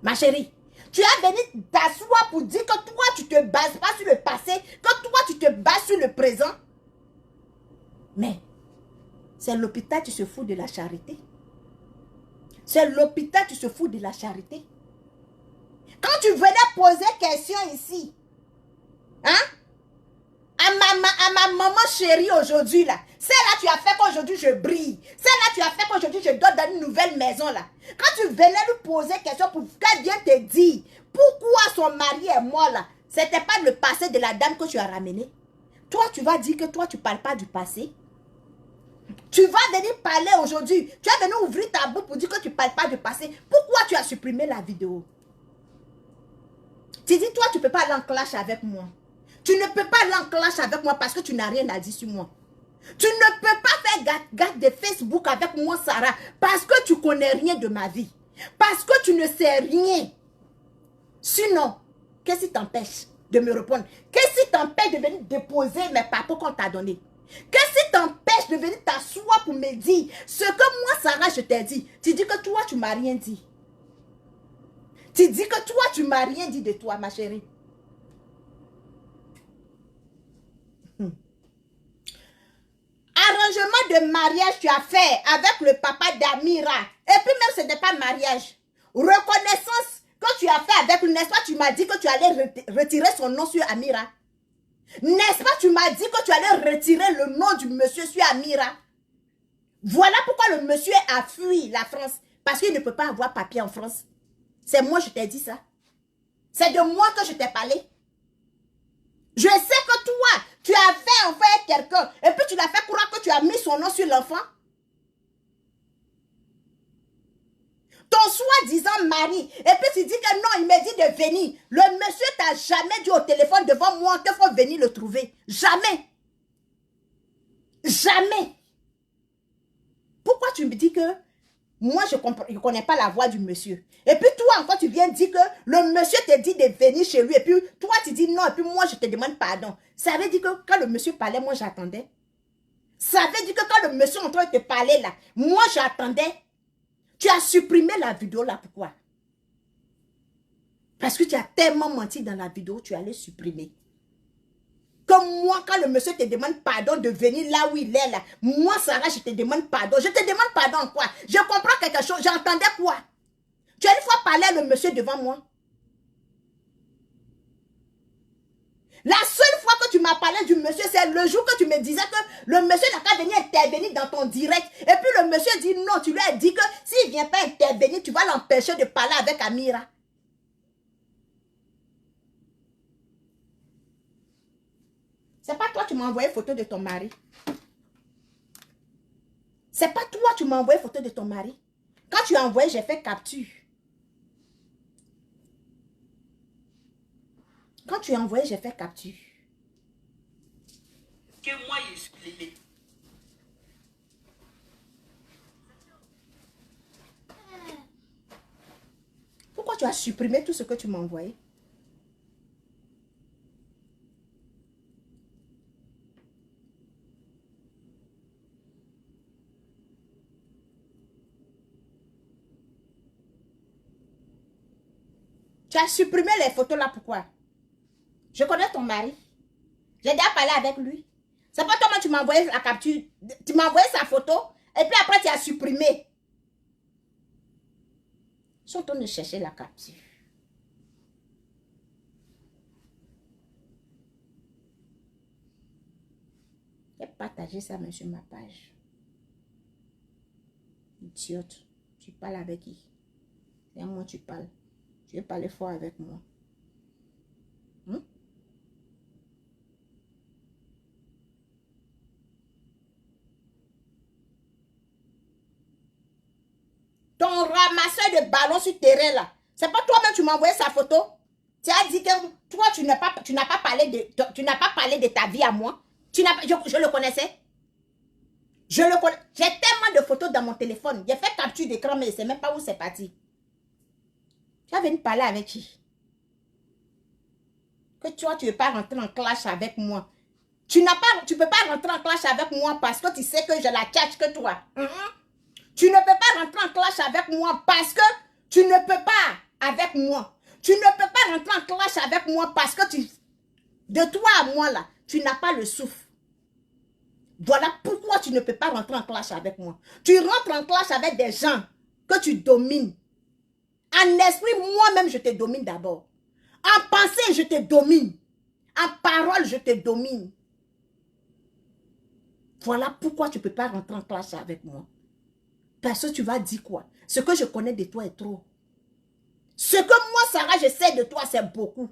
Ma chérie. Tu as venu t'asseoir pour dire que toi, tu ne te bases pas sur le passé, que toi, tu te bases sur le présent. Mais, c'est l'hôpital, tu se fous de la charité. C'est l'hôpital, tu se fous de la charité. Quand tu venais poser question ici, hein, à ma maman chérie aujourd'hui, là, c'est là tu as fait qu'aujourd'hui je brille. C'est là tu as fait qu'aujourd'hui je dors dans une nouvelle maison, là. Quand tu venais lui poser question pour qu'elle vienne te dire pourquoi son mari est mort, là, c'était pas le passé de la dame que tu as ramené. Toi, tu vas dire que toi, tu parles pas du passé. Tu vas venir parler aujourd'hui. Tu vas venir ouvrir ta bouche pour dire que tu ne parles pas du passé. Pourquoi tu as supprimé la vidéo? Tu dis, toi, tu ne peux pas aller en clash avec moi. Tu ne peux pas aller en clash avec moi parce que tu n'as rien à dire sur moi. Tu ne peux pas faire garde de Facebook avec moi, Sarah, parce que tu ne connais rien de ma vie. Parce que tu ne sais rien. Sinon, qu'est-ce qui t'empêche de me répondre? Qu'est-ce qui t'empêche de venir déposer mes papiers qu'on t'a donné? Qu'est-ce qui t'empêche de venir t'asseoir pour me dire ce que moi, Sarah, je t'ai dit? Tu dis que toi, tu ne m'as rien dit. Tu dis que toi, tu ne m'as rien dit de toi, ma chérie. Arrangement de mariage tu as fait avec le papa d'Amira. Et puis même ce n'est pas mariage. Reconnaissance que tu as fait avec lui. N'est-ce pas, tu m'as dit que tu allais retirer son nom sur Amira. N'est-ce pas, tu m'as dit que tu allais retirer le nom du monsieur sur Amira. Voilà pourquoi le monsieur a fui la France. Parce qu'il ne peut pas avoir papier en France. C'est moi je t'ai dit ça. C'est de moi que je t'ai parlé. Je sais que toi, tu as fait envoyer quelqu'un et puis tu l'as fait croire que tu as mis son nom sur l'enfant. Ton soi-disant mari. Et puis tu dis que non, il m'a dit de venir. Le monsieur t'a jamais dit au téléphone devant moi qu'il faut venir le trouver. Jamais. Jamais. Pourquoi tu me dis que moi, je ne connais pas la voix du monsieur. Et puis toi encore, tu viens dire que le monsieur te dit de venir chez lui. Et puis toi, tu dis non. Et puis moi, je te demande pardon. Ça veut dire que quand le monsieur parlait, moi, j'attendais. Ça veut dire que quand le monsieur est en train de te parler là, moi, j'attendais. Tu as supprimé la vidéo là. Pourquoi? Parce que tu as tellement menti dans la vidéo, tu allais supprimer. Comme moi, quand le monsieur te demande pardon de venir là où il est là, moi, Sarah, je te demande pardon. Je te demande pardon quoi? Je comprends quelque chose. J'entendais quoi? Tu as une fois parlé à le monsieur devant moi. La seule fois que tu m'as parlé du monsieur, c'est le jour que tu me disais que le monsieur n'a qu'à venir intervenir dans ton direct. Et puis le monsieur dit non, tu lui as dit que s'il ne vient pas intervenir, tu vas l'empêcher de parler avec Amira. C'est pas toi qui m'as envoyé photo de ton mari. C'est pas toi qui m'as envoyé photo de ton mari. Quand tu as envoyé, j'ai fait capture. Quand tu as envoyé, j'ai fait capture. Que moi, je suis l'aimé. Pourquoi tu as supprimé tout ce que tu m'as envoyé? Tu as supprimé les photos là, pourquoi? Je connais ton mari. J'ai déjà parlé avec lui. C'est pas toi, tu m'as envoyé la capture. Tu m'as envoyé sa photo. Et puis après, tu as supprimé. Ils sont en train de chercher la capture. J'ai partagé ça même sur ma page. Idiote. Tu parles avec qui? C'est à moi tu parles. Tu veux parler fort avec moi. Ton ramasseur de ballons sur terrain là. C'est pas toi-même tu m'as envoyé sa photo. Tu as dit que toi tu n'as pas parlé de ta vie à moi. Je le connaissais. Je le connais. J'ai tellement de photos dans mon téléphone. J'ai fait capture d'écran mais je ne sais même pas où c'est parti. Tu vas venir parler avec qui? Que toi tu ne veux pas rentrer en clash avec moi. Tu peux pas rentrer en clash avec moi parce que tu sais que je la tchatche que toi. Tu ne peux pas rentrer en clash avec moi parce que tu ne peux pas avec moi. Tu ne peux pas rentrer en clash avec moi parce que de toi à moi là, tu n'as pas le souffle. Voilà pourquoi tu ne peux pas rentrer en clash avec moi. Tu rentres en clash avec des gens que tu domines. En esprit, moi-même, je te domine d'abord. En pensée, je te domine. En parole, je te domine. Voilà pourquoi tu ne peux pas rentrer en clash avec moi. Parce que tu vas dire quoi? Ce que je connais de toi est trop. Ce que moi, Sarah, je sais de toi, c'est beaucoup.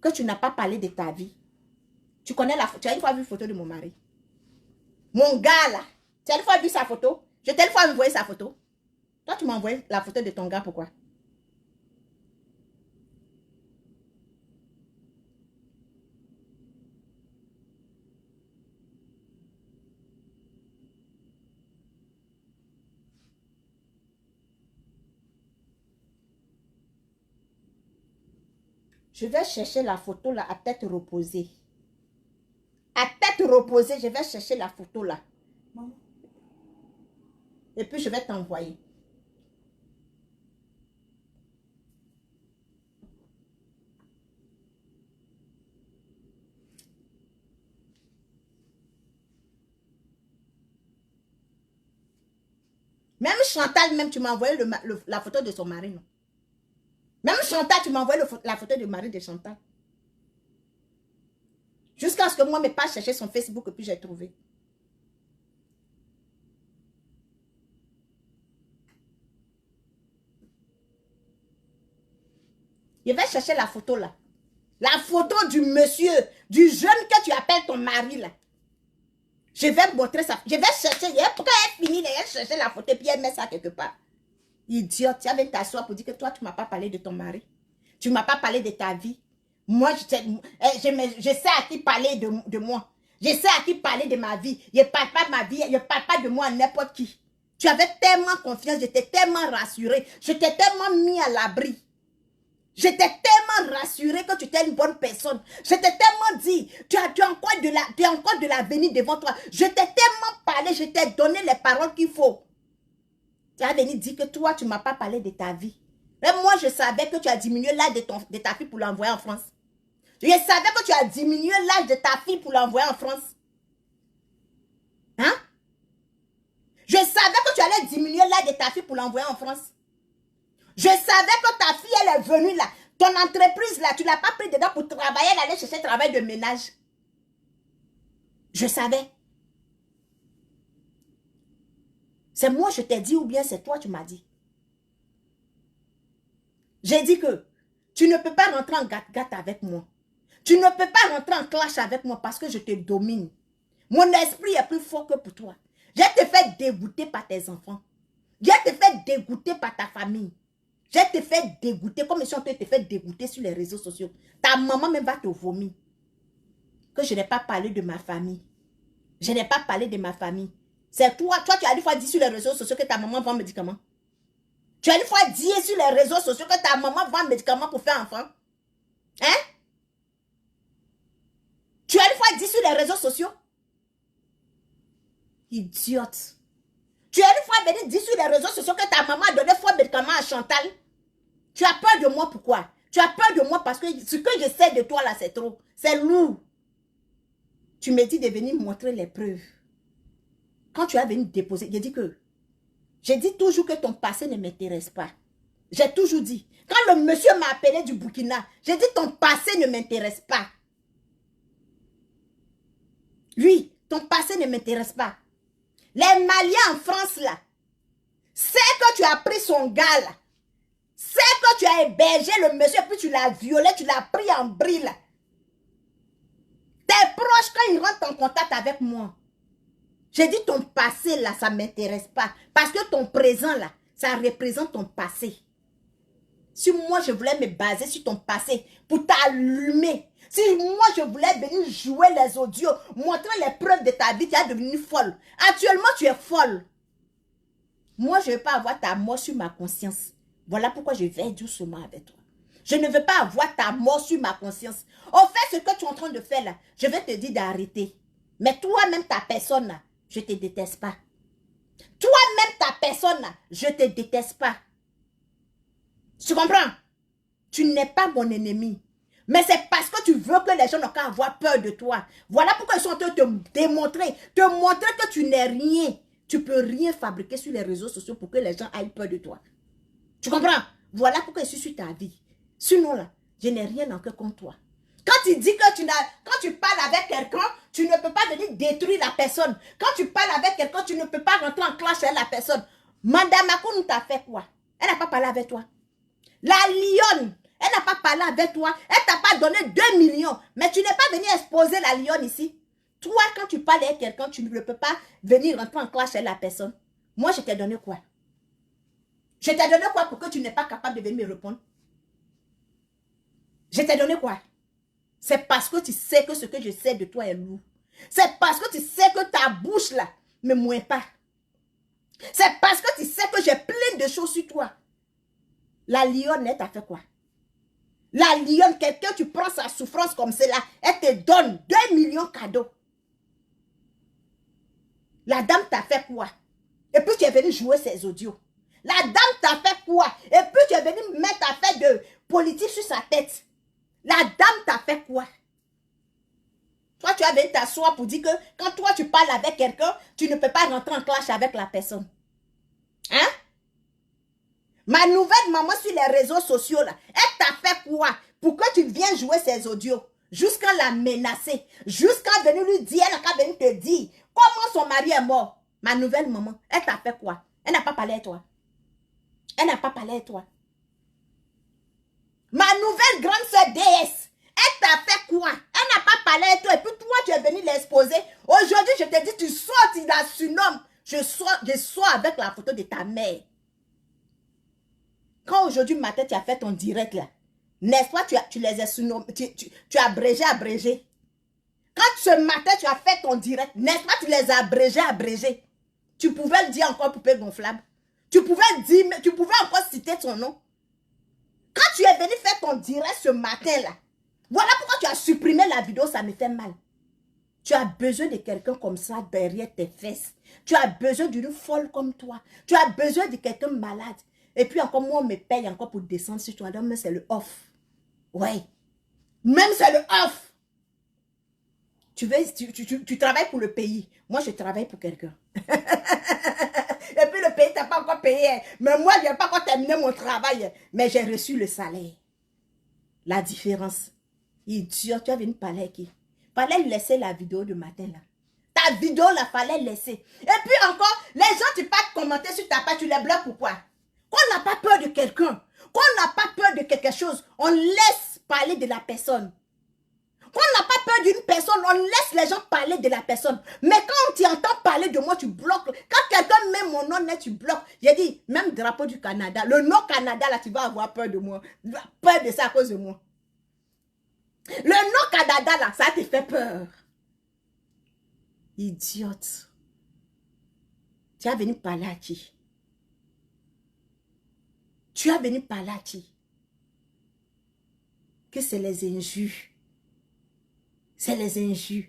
Que tu n'as pas parlé de ta vie. Tu connais tu as une fois vu une photo de mon mari. Mon gars là. Tu as une fois vu sa photo? Je t'ai une fois envoyé sa photo. Toi, tu m'as envoyé la photo de ton gars, pourquoi? Je vais chercher la photo là à tête reposée. À tête reposée, je vais chercher la photo là. Et puis je vais t'envoyer. Même Chantal, même tu m'as envoyé la photo de son mari, non? Même Chantal, tu m'as envoyé la photo du mari de Chantal. Jusqu'à ce que moi, je n'ai pas cherché son Facebook et puis j'ai trouvé. Je vais chercher la photo là. La photo du monsieur, du jeune que tu appelles ton mari là. Je vais montrer ça. Je vais chercher. Pourquoi elle finit de chercher la photo et puis elle met ça quelque part? Idiote, tu viens t'asseoir pour dire que toi, tu ne m'as pas parlé de ton mari. Tu ne m'as pas parlé de ta vie. Moi, je sais à qui parler de moi. Je sais à qui parler de ma vie. Je ne parle pas de ma vie. Je ne parle pas de moi à n'importe qui. Tu avais tellement confiance. Je t'ai tellement rassuré. Je t'ai tellement mis à l'abri. Je t'ai tellement rassuré que tu étais une bonne personne. Je t'ai tellement dit, tu as encore de l'avenir devant toi. Je t'ai tellement parlé, je t'ai donné les paroles qu'il faut. Tu as venu dire que toi, tu ne m'as pas parlé de ta vie. Mais moi, je savais que tu as diminué l'âge de ta fille pour l'envoyer en France. Je savais que tu as diminué l'âge de ta fille pour l'envoyer en France. Hein? Je savais que tu allais diminuer l'âge de ta fille pour l'envoyer en France. Je savais que ta fille, elle est venue là. Ton entreprise là, tu ne l'as pas pris dedans pour travailler, elle allait chercher travail de ménage. Je savais. C'est moi, je t'ai dit ou bien c'est toi, tu m'as dit. J'ai dit que tu ne peux pas rentrer en gâte-gâte avec moi. Tu ne peux pas rentrer en clash avec moi parce que je te domine. Mon esprit est plus fort que pour toi. Je te fais dégoûter par tes enfants. Je te fais dégoûter par ta famille. Je te fais dégoûter comme si on te fait dégoûter sur les réseaux sociaux. Ta maman même va te vomir. Que je n'ai pas parlé de ma famille. Je n'ai pas parlé de ma famille. C'est toi, tu as une fois dit sur les réseaux sociaux que ta maman vend médicaments. Tu as une fois dit sur les réseaux sociaux que ta maman vend médicaments pour faire enfant. Hein? Tu as une fois dit sur les réseaux sociaux? Idiote. Tu as une fois venu dire sur les réseaux sociaux que ta maman a donné faux médicaments à Chantal. Tu as peur de moi, pourquoi? Tu as peur de moi parce que ce que je sais de toi là, c'est trop. C'est lourd. Tu me dis de venir montrer les preuves. Quand tu as venu déposer, j'ai dit toujours que ton passé ne m'intéresse pas. J'ai toujours dit. Quand le monsieur m'a appelé du Burkina, j'ai dit ton passé ne m'intéresse pas. Oui, ton passé ne m'intéresse pas. Les Maliens en France là, c'est que tu as pris son gars là. C'est que tu as hébergé le monsieur, puis tu l'as violé, tu l'as pris en brille. Tes proches, quand ils rentrent en contact avec moi, j'ai dit ton passé là, ça ne m'intéresse pas. Parce que ton présent là, ça représente ton passé. Si moi je voulais me baser sur ton passé pour t'allumer, si moi je voulais venir jouer les audios, montrer les preuves de ta vie, tu es devenue folle. Actuellement tu es folle. Moi je ne veux pas avoir ta mort sur ma conscience. Voilà pourquoi je vais doucement avec toi. Je ne veux pas avoir ta mort sur ma conscience. Au fait, ce que tu es en train de faire là, je vais te dire d'arrêter. Mais toi-même, ta personne là, je ne te déteste pas. Toi-même, ta personne là, je ne te déteste pas. Tu comprends? Tu n'es pas mon ennemi. Mais c'est parce que tu veux que les gens n'ont qu'à avoir peur de toi. Voilà pourquoi ils sont en train de te démontrer, que tu n'es rien. Tu ne peux rien fabriquer sur les réseaux sociaux pour que les gens aient peur de toi. Tu comprends? Voilà pourquoi je suis sur ta vie. Sinon là, je n'ai rien encore contre toi. Quand tu dis que quand tu parles avec quelqu'un, tu ne peux pas venir détruire la personne. Quand tu parles avec quelqu'un, tu ne peux pas rentrer en clash avec la personne. Madame Makoun t'a fait quoi? Elle n'a pas parlé avec toi. La lionne, elle n'a pas parlé avec toi. Elle t'a pas donné 2 millions. Mais tu n'es pas venu exposer la lionne ici. Toi, quand tu parles avec quelqu'un, tu ne peux pas venir rentrer en clash avec la personne. Moi, je t'ai donné quoi? Je t'ai donné quoi pour que tu n'es pas capable de venir me répondre? Je t'ai donné quoi? C'est parce que tu sais que ce que je sais de toi est lourd. C'est parce que tu sais que ta bouche là ne mouille pas. C'est parce que tu sais que j'ai plein de choses sur toi. La lionne, elle t'a fait quoi? La lionne, quelqu'un, tu prends sa souffrance comme cela, elle te donne 2 millions de cadeaux. La dame t'a fait quoi? Et puis tu es venu jouer ses audios. La dame t'a fait quoi? Et puis tu es venu mettre affaire de politique sur sa tête. La dame t'a fait quoi? Toi, tu as venu t'asseoir pour dire que quand toi tu parles avec quelqu'un, tu ne peux pas rentrer en clash avec la personne. Hein? Ma nouvelle maman sur les réseaux sociaux, là, elle t'a fait quoi pour que tu viennes jouer ses audios? Jusqu'à la menacer. Jusqu'à venir lui dire, elle a venir te dire comment son mari est mort. Ma nouvelle maman, elle t'a fait quoi? Elle n'a pas parlé à toi. Elle n'a pas parlé à toi. Ma nouvelle grande sœur déesse, elle t'a fait quoi? Elle n'a pas parlé à toi. Et puis toi, tu es venu l'exposer. Aujourd'hui, je te dis, tu sors, tu la surnommes. Je sors avec la photo de ta mère. Quand aujourd'hui matin, tu as fait ton direct là, n'est-ce pas, tu les as surnommés, tu as abrégé. Quand ce matin, tu as fait ton direct, n'est-ce pas, tu les as abrégé. Tu pouvais le dire encore, poupée gonflable. Tu pouvais encore citer son nom. Quand tu es venu faire ton direct ce matin là, voilà pourquoi tu as supprimé la vidéo, ça me fait mal. Tu as besoin de quelqu'un comme ça derrière tes fesses. Tu as besoin d'une folle comme toi. Tu as besoin de quelqu'un malade. Et puis encore, moi, on me paye encore pour descendre sur toi. Donc, c'est le off. Ouais. Même c'est le off. Tu travailles pour le pays. Moi, je travaille pour quelqu'un. Et puis, le pays t'a pas encore payé. Mais moi, je n'ai pas encore terminé mon travail. Mais j'ai reçu le salaire. La différence. Idiot, tu as venu parler avec qui? Fallait laisser la vidéo de matin, là. Ta vidéo, là, fallait laisser. Et puis encore, les gens, tu pas commenter sur ta page, tu les bloques pourquoi? Qu'on n'a pas peur de quelqu'un, qu'on n'a pas peur de quelque chose, on laisse parler de la personne. Qu'on n'a pas peur d'une personne, on laisse les gens parler de la personne. Mais quand tu entends parler de moi, tu bloques. Quand quelqu'un met mon nom net, tu bloques. J'ai dit, même drapeau du Canada, le nom Canada, là, tu vas avoir peur de moi. Peur de ça à cause de moi. Le nom Canada, là, ça te fait peur. Idiote. Tu as venu parler à qui? Tu as venu parler à qui? Que c'est les injures. C'est les injures.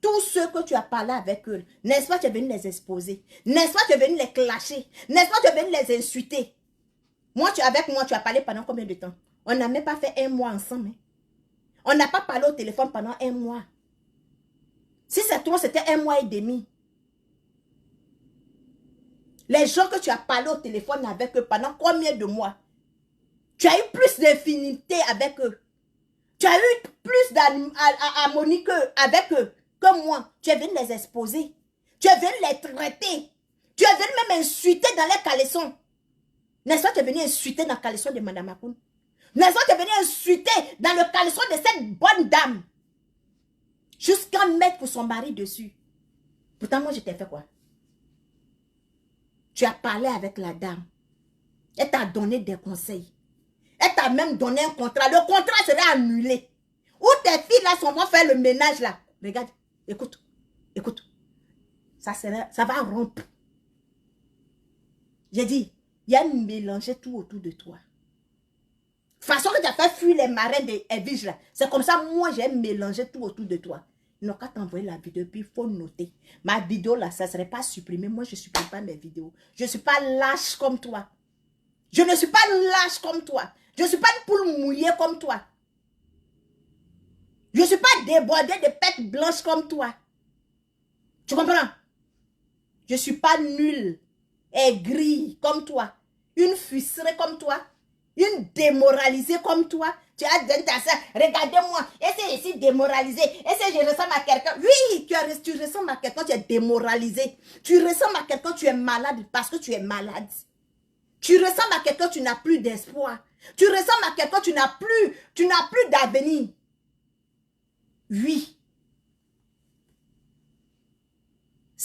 Tous ceux que tu as parlé avec eux, n'est-ce pas, tu es venu les exposer? N'est-ce pas, tu es venu les clasher? N'est-ce pas, tu es venu les insulter? Avec moi, tu as parlé pendant combien de temps? On n'a même pas fait 1 mois ensemble. Hein? On n'a pas parlé au téléphone pendant 1 mois. Si c'est toi, c'était 1 mois et demi. Les gens que tu as parlé au téléphone avec eux pendant combien de mois? Tu as eu plus d'infinité avec eux. Tu as eu plus d'harmonie avec eux que moi. Tu es venu les exposer. Tu es venu les traiter. Tu es venu même insulter dans les caleçons. N'est-ce pas, tu es venu insulter dans le caleçon de Mme Akoun? N'est-ce pas, tu es venu insulter dans le caleçon de cette bonne dame? Jusqu'à mettre pour son mari dessus. Pourtant, moi, je t'ai fait quoi? Tu as parlé avec la dame. Elle t'a donné des conseils. Elle t'a même donné un contrat. Le contrat serait annulé. Où tes filles là sont vont faire le ménage là. Regarde, écoute, écoute. Ça va rompre. J'ai dit, il y a mélangé tout autour de toi. Façon que tu as fait fuir les marins des Edwige là. C'est comme ça, moi, j'ai mélangé tout autour de toi. Ils n'ont qu'à t'envoyer la vidéo, puis il faut noter. Ma vidéo là, ça ne serait pas supprimé. Moi, je ne supprime pas mes vidéos. Je ne suis pas lâche comme toi. Je ne suis pas lâche comme toi. Je ne suis pas une poule mouillée comme toi. Je ne suis pas débordée de pètes blanches comme toi. Tu comprends? Je ne suis pas nulle, aigrie comme toi. Une frustrée comme toi. Une démoralisée comme toi. Tu as dit à ça, regardez-moi, et c'est ici démoralisé, et c'est je ressemble à quelqu'un. Oui, tu ressembles à quelqu'un, tu es démoralisé. Tu ressembles à quelqu'un, tu es malade parce que tu es malade. Tu ressembles à quelqu'un, tu n'as plus d'espoir. Tu ressembles à quelqu'un, tu n'as plus d'avenir. Oui.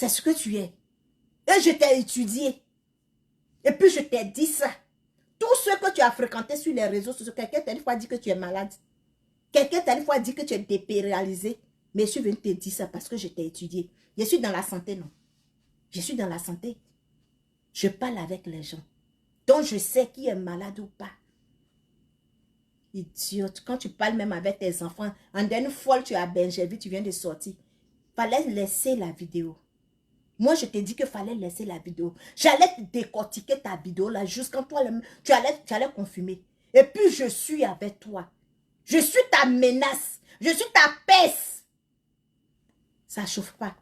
C'est ce que tu es. Et je t'ai étudié. Et puis je t'ai dit ça. Tout ce que tu as fréquenté sur les réseaux sociaux, quelqu'un t'a une fois dit que tu es malade. Quelqu'un t'a une fois dit que tu es dépénalisé. Mais je suis venu te dire ça parce que je t'ai étudié. Je suis dans la santé, non? Je suis dans la santé. Je parle avec les gens. Donc je sais qui est malade ou pas. Idiote. Quand tu parles même avec tes enfants, en dernière fois tu as Benjamin, tu viens de sortir. Fallait laisser la vidéo. Moi, je t'ai dit qu'il fallait laisser la vidéo. J'allais décortiquer ta vidéo là jusqu'à toi, tu allais confirmer. Et puis, je suis avec toi. Je suis ta menace. Je suis ta peste. Ça ne chauffe pas.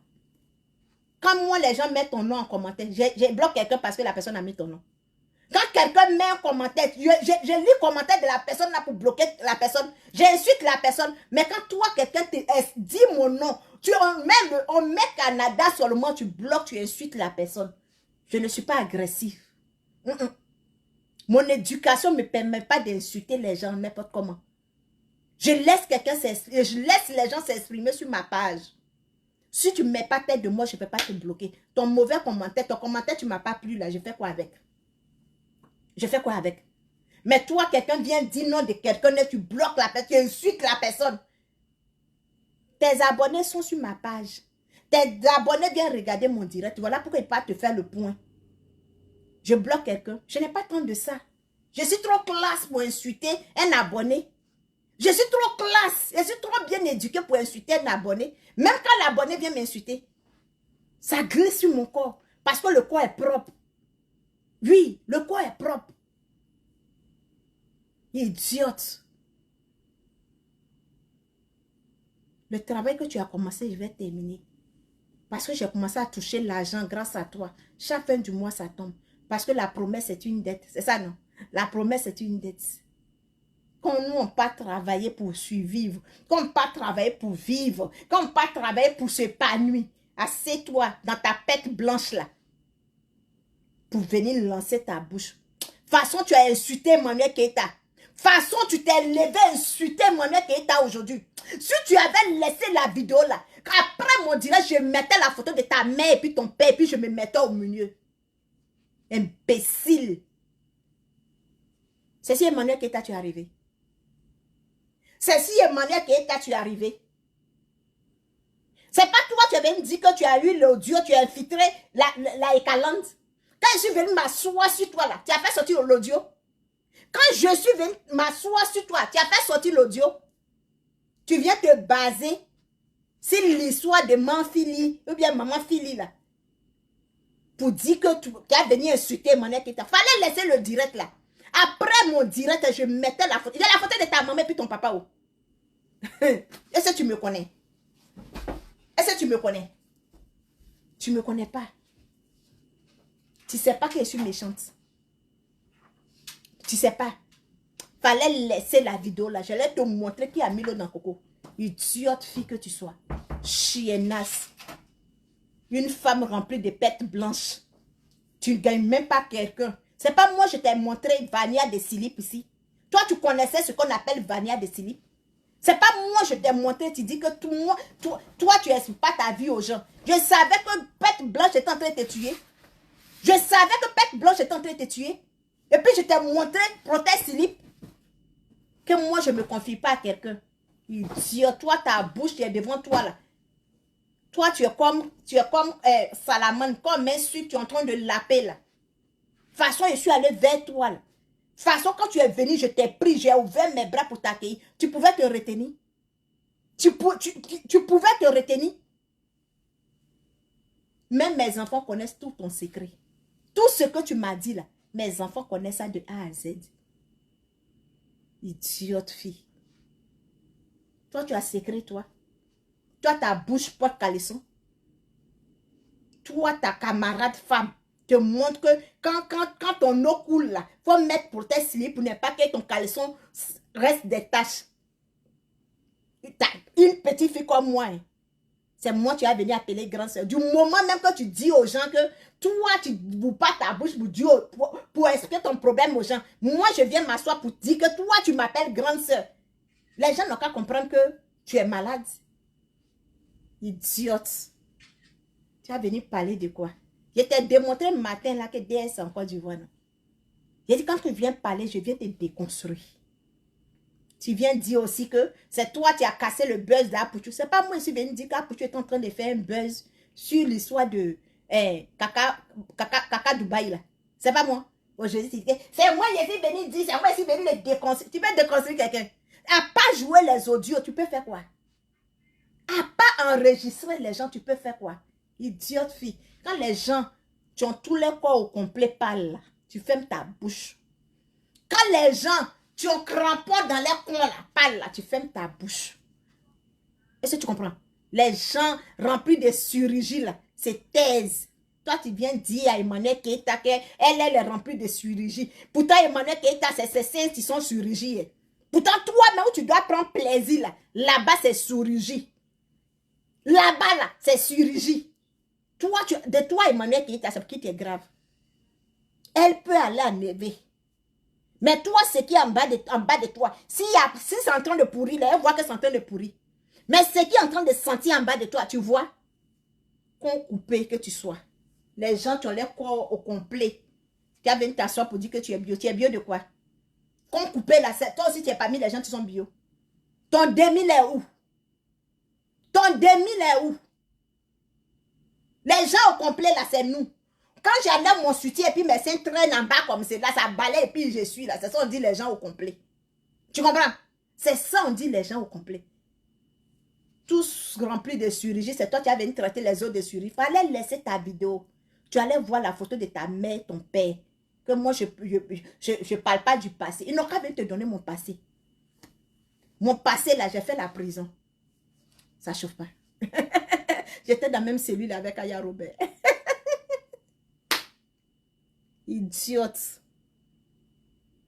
Quand moi, les gens mettent ton nom en commentaire, je bloque quelqu'un parce que la personne a mis ton nom. Quand quelqu'un met un commentaire, je lis le commentaire de la personne là pour bloquer la personne. J'insulte la personne. Mais quand toi, quelqu'un te dit mon nom, on met Canada seulement, tu bloques, tu insultes la personne. Je ne suis pas agressif. Mon éducation ne me permet pas d'insulter les gens n'importe comment. Je laisse les gens s'exprimer sur ma page. Si tu ne mets pas tête de moi, je ne peux pas te bloquer. Ton mauvais commentaire, tu ne m'as pas plu là, je fais quoi avec? Je fais quoi avec? Mais toi, quelqu'un vient dire non de quelqu'un et tu bloques la personne, tu insultes la personne. Tes abonnés sont sur ma page. Tes abonnés viennent regarder mon direct. Voilà pourquoi ils partent te faire le point. Je bloque quelqu'un. Je n'ai pas tant de ça. Je suis trop classe pour insulter un abonné. Je suis trop classe. Je suis trop bien éduquée pour insulter un abonné. Même quand l'abonné vient m'insulter, ça glisse sur mon corps. Parce que le corps est propre. Oui, le corps est propre. Idiote. Le travail que tu as commencé, je vais terminer. Parce que j'ai commencé à toucher l'argent grâce à toi. Chaque fin du mois, ça tombe. Parce que la promesse est une dette. C'est ça, non? La promesse est une dette. Quand nous, on pas travailler pour survivre, quand on pas travailler pour vivre, quand on pas travailler pour s'épanouir, assieds-toi dans ta pète blanche là, pour venir lancer ta bouche. Façon, tu as insulté Manuel Keita. Façon, tu t'es levé insulter Manuel Keita aujourd'hui. Si tu avais laissé la vidéo là, après mon direct, je mettais la photo de ta mère et puis ton père, et puis je me mettais au milieu. Imbécile. C'est si Emmanuel Keita tu es arrivé. C'est si Emmanuel Keita tu es arrivé. C'est pas toi qui avais dit que tu as eu l'audio, tu as infiltré la Ekalande. Quand je suis venu m'asseoir sur toi là, tu as fait sortir l'audio. Quand je suis venu m'asseoir sur toi, tu as fait sortir l'audio. Tu viens te baser sur l'histoire de Manfili ou bien Maman Fili là. Pour dire que tu as venu insulter Emmanuel Keita. Fallait laisser le direct là. Après mon direct, je mettais la photo. Il y a la photo de ta maman et puis ton papa. Oh. Est-ce que tu me connais? Est-ce que tu me connais? Tu ne me connais pas. Tu ne sais pas que je suis méchante. Tu ne sais pas. Fallait laisser la vidéo là. J'allais te montrer qui a mis l'eau dans le coco. Idiote fille que tu sois. Chiennasse. Une femme remplie de pètes blanches. Tu ne gagnes même pas quelqu'un. C'est pas moi je t'ai montré Vania de Silip ici. Toi tu connaissais ce qu'on appelle Vania de Silip. C'est pas moi je t'ai montré, tu dis que toi tu expliques pas ta vie aux gens. Je savais que Pète Blanche était en train de te tuer. Je savais que Pète Blanche était en train de te tuer. Et puis je t'ai montré Protège Silip. Que moi je me confie pas à quelqu'un. Idiot, toi ta bouche tu es devant toi là. Toi tu es comme Salamane, comme un sucre, tu es en train de laper là. De toute façon, je suis allé vers toi. De toute façon, quand tu es venu, je t'ai pris, j'ai ouvert mes bras pour t'accueillir. Tu pouvais te retenir. Tu pouvais te retenir. Même mes enfants connaissent tout ton secret. Tout ce que tu m'as dit là, mes enfants connaissent ça de A à Z. Idiote fille. Toi, tu as secret, toi. Toi, ta bouche porte caleçon. Toi, ta camarade femme te montre que quand ton eau coule là, il faut mettre pour tes slip pour ne pas que ton caleçon reste des taches. Une petite fille comme moi, hein. C'est moi tu as venu appeler grande soeur. Du moment même que tu dis aux gens que toi tu ne bouges pas ta bouche pour expliquer ton problème aux gens. Moi je viens m'asseoir pour dire que toi tu m'appelles grande soeur. Les gens n'ont qu'à comprendre que tu es malade. Idiote. Tu as venu parler de quoi? Je t'ai démontré le matin là que DS c'est en Côte d'Ivoire. J'ai dit, quand tu viens parler, je viens te déconstruire. Tu viens dire aussi que c'est toi qui as cassé le buzz d'Apouchou. C'est pas moi qui suis venu dire qu'Apouchou est en train de faire un buzz sur l'histoire de Kaka Dubaï là. C'est pas moi. C'est moi qui suis venu dire, c'est moi qui suis venu le déconstruire. Tu peux déconstruire quelqu'un. À pas jouer les audios, tu peux faire quoi? À pas enregistrer les gens, tu peux faire quoi? Idiote fille. Quand les gens qui ont tous les corps au complet parlent là, tu fermes ta bouche. Quand les gens qui ont crampon dans les coins là, parlent là, tu fermes ta bouche. Est-ce que tu comprends? Les gens remplis de chirurgie là, c'est thèse. Toi, tu viens dire à Emmanuel Keita qu'elle est remplie de chirurgie. Pourtant, Emmanuel Keita, c'est ses seins qui sont chirurgie. Pourtant, toi-même, tu dois prendre plaisir là. Là-bas, c'est chirurgie. Là-bas, là, c'est chirurgie. Toi, de toi, Emmanuel Keita, c'est qui est grave. Elle peut aller enlever. Mais toi, ce qui est en bas de toi, si c'est en train de pourrir, là, elle voit que c'est en train de pourrir. Mais ce qui est en train de sentir en bas de toi, tu vois, qu'on coupé que tu sois. Les gens qui ont leur corps au complet, tu as venu t'asseoir pour dire que tu es bio. Tu es bio de quoi? Qu'on coupé là, toi aussi tu es parmi les gens qui sont bio. Ton demi est où? Ton demi est où? Les gens au complet là, c'est nous. Quand j'enlève mon soutien et puis mes seins traînent en bas comme c'est là, ça balaye et puis je suis là. C'est ça on dit les gens au complet. Tu comprends? C'est ça on dit les gens au complet. Tous remplis de chirurgie, c'est toi qui as venu traiter les autres de chirurgie. Il fallait laisser ta vidéo. Tu allais voir la photo de ta mère, ton père. Que moi, je ne parle pas du passé. Ils n'ont qu'à venir te donner mon passé. Mon passé, là, j'ai fait la prison. Ça ne chauffe pas. J'étais dans la même cellule avec Aya Robert. Idiote.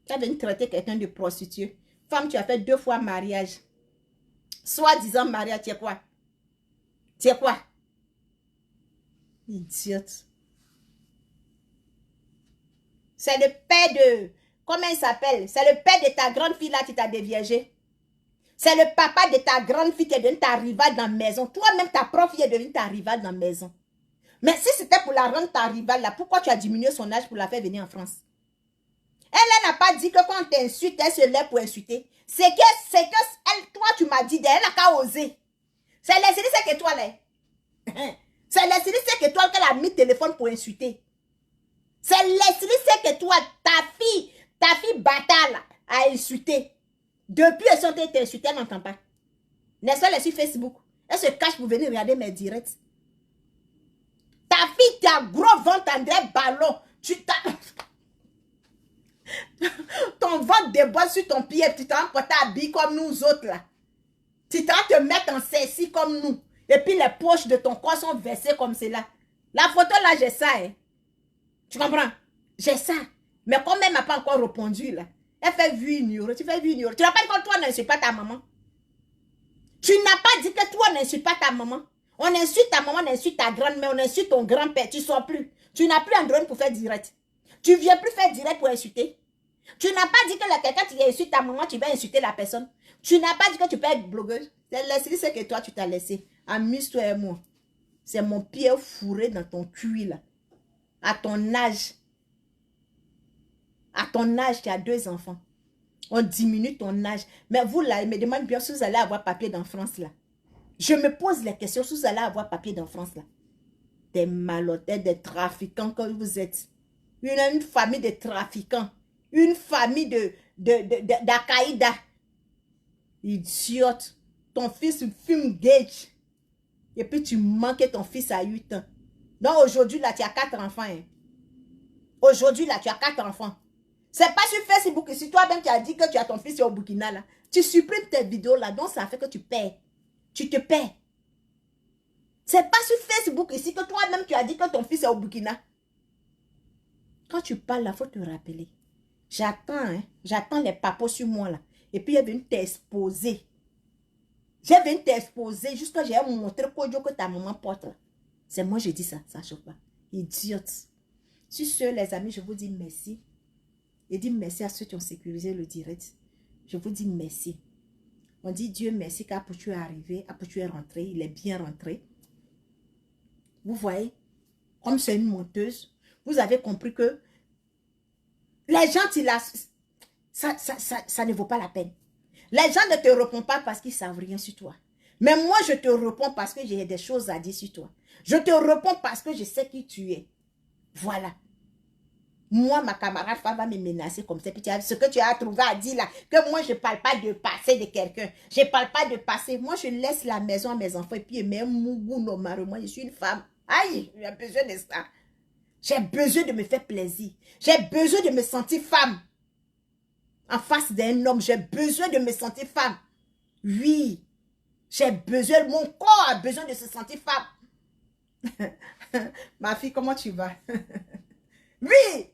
Tu as venu traiter quelqu'un de prostituée. Femme, tu as fait 2 fois mariage. Soi-disant mariage, tu es quoi? Tu es quoi? Idiote. C'est le père de... Comment il s'appelle? C'est le père de ta grande fille là qui t'a déviégé. C'est le papa de ta grande fille qui est devenu ta rivale dans la maison. Toi-même, ta propre fille est devenue ta rivale dans la maison. Mais si c'était pour la rendre ta rivale là, pourquoi tu as diminué son âge pour la faire venir en France? Elle n'a pas dit que quand on t'insulte, elle se lève pour insulter. C'est que elle, toi, tu m'as dit, elle n'a qu'à oser. C'est les c'est que toi là. C'est les c'est que toi qu'elle a mis le téléphone pour insulter. C'est Leslie, c'est que toi, ta fille bâtard là, a insulté. Depuis elle sont été insultée, elle n'entend pas. N'est-ce pas, elle est sur Facebook. Elle se cache pour venir regarder mes directs. Ta fille, ta gros ventre, André Ballon. Ton ventre déboile sur ton pied, tu t'en portes habillé comme nous autres là. Tu t'en te mettre en ceci comme nous. Et puis les poches de ton corps sont versées comme cela. La photo là, j'ai ça, hein. Tu comprends? J'ai ça. Mais comme elle m'a pas encore répondu, là, elle fait vu ignorer. Tu fais vu ignorer. Tu n'as pas dit que toi n'insulte pas ta maman. Tu n'as pas dit que toi n'insulte pas ta maman. On insulte ta maman, on insulte ta grand-mère, on insulte ton grand-père. Tu ne sors plus. Tu n'as plus un drone pour faire direct. Tu ne viens plus faire direct pour insulter. Tu n'as pas dit que quelqu'un qui insulte ta maman, tu vas insulter la personne. Tu n'as pas dit que tu peux être blogueuse. C'est que toi, tu t'as laissé. Amuse-toi et moi. C'est mon pied fourré dans ton cul, là. À ton âge. À ton âge, tu as 2 enfants. On diminue ton âge. Mais vous, là, il me demande bien si vous allez avoir papier dans France, là. Je me pose la question si vous allez avoir papier dans France, là. Des malhonnêtes, des trafiquants que vous êtes. Une famille de trafiquants. Une famille d'Al-Qaïda. Idiote. Ton fils fume gage. Et puis tu manques ton fils à 8 ans. Donc aujourd'hui, là, tu as 4 enfants. Hein. Aujourd'hui, là, tu as 4 enfants. C'est pas sur Facebook. Si toi-même, tu as dit que tu as ton fils au Burkina, là, tu supprimes tes vidéos, là. Donc, ça fait que tu perds. Tu te perds. C'est pas sur Facebook ici que toi-même, tu as dit que ton fils est au Burkina. Quand tu parles, là, il faut te rappeler. J'attends, hein. J'attends les papos sur moi, là. Et puis, il est venu t'exposer. J'ai venu t'exposer jusqu'à j'ai montré que ta maman porte, là. C'est moi, j'ai dit ça. Ça ne choque pas. Idiote. Sur ce, les amis, je vous dis merci. Et dis merci à ceux qui ont sécurisé le direct. Je vous dis merci. On dit Dieu merci qu'Apouchou est arrivé. Apouchou est rentré. Il est bien rentré. Vous voyez? Comme c'est une menteuse, vous avez compris que les gens, ça ne vaut pas la peine. Les gens ne te répondent pas parce qu'ils ne savent rien sur toi. Mais moi, je te réponds parce que j'ai des choses à dire sur toi. Je te réponds parce que je sais qui tu es. Voilà. Moi, ma camarade femme va me menacer comme ça. Puis ce que tu as trouvé à dire là, que moi, je ne parle pas de passé de quelqu'un. Je ne parle pas de passé. Moi, je laisse la maison à mes enfants. Et puis, même normalement, je suis une femme. Aïe, j'ai besoin de ça. J'ai besoin de me faire plaisir. J'ai besoin de me sentir femme. En face d'un homme, j'ai besoin de me sentir femme. Oui. J'ai besoin, mon corps a besoin de se sentir femme. Ma fille, comment tu vas? Oui.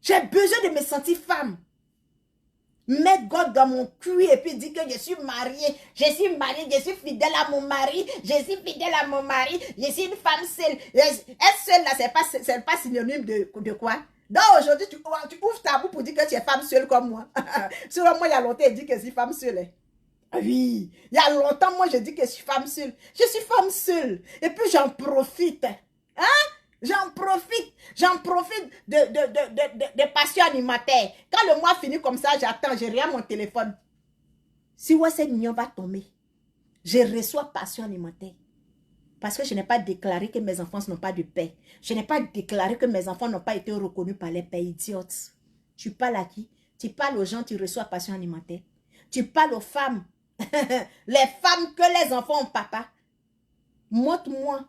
J'ai besoin de me sentir femme. Mettre God dans mon cul et puis dire que je suis mariée, je suis fidèle à mon mari, je suis fidèle à mon mari, je suis une femme seule. Être seule là, c'est pas synonyme de quoi? Donc aujourd'hui, tu ouvres ta bouche pour dire que tu es femme seule comme moi. Selon moi, il y a longtemps, il dit que je suis femme seule. Oui, il y a longtemps, moi, je dis que je suis femme seule. Je suis femme seule. Et puis j'en profite. Hein? J'en profite de passion alimentaire. Quand le mois finit comme ça, j'attends, je regarde mon téléphone. Si WhatsApp Mignon va tomber, je reçois passion alimentaire. Parce que je n'ai pas déclaré que mes enfants n'ont pas de paix. Je n'ai pas déclaré que mes enfants n'ont pas été reconnus par les pères idiotes. Tu parles à qui? Tu parles aux gens, tu reçois passion alimentaire. Tu parles aux femmes. Les femmes que les enfants ont papa. Montre-moi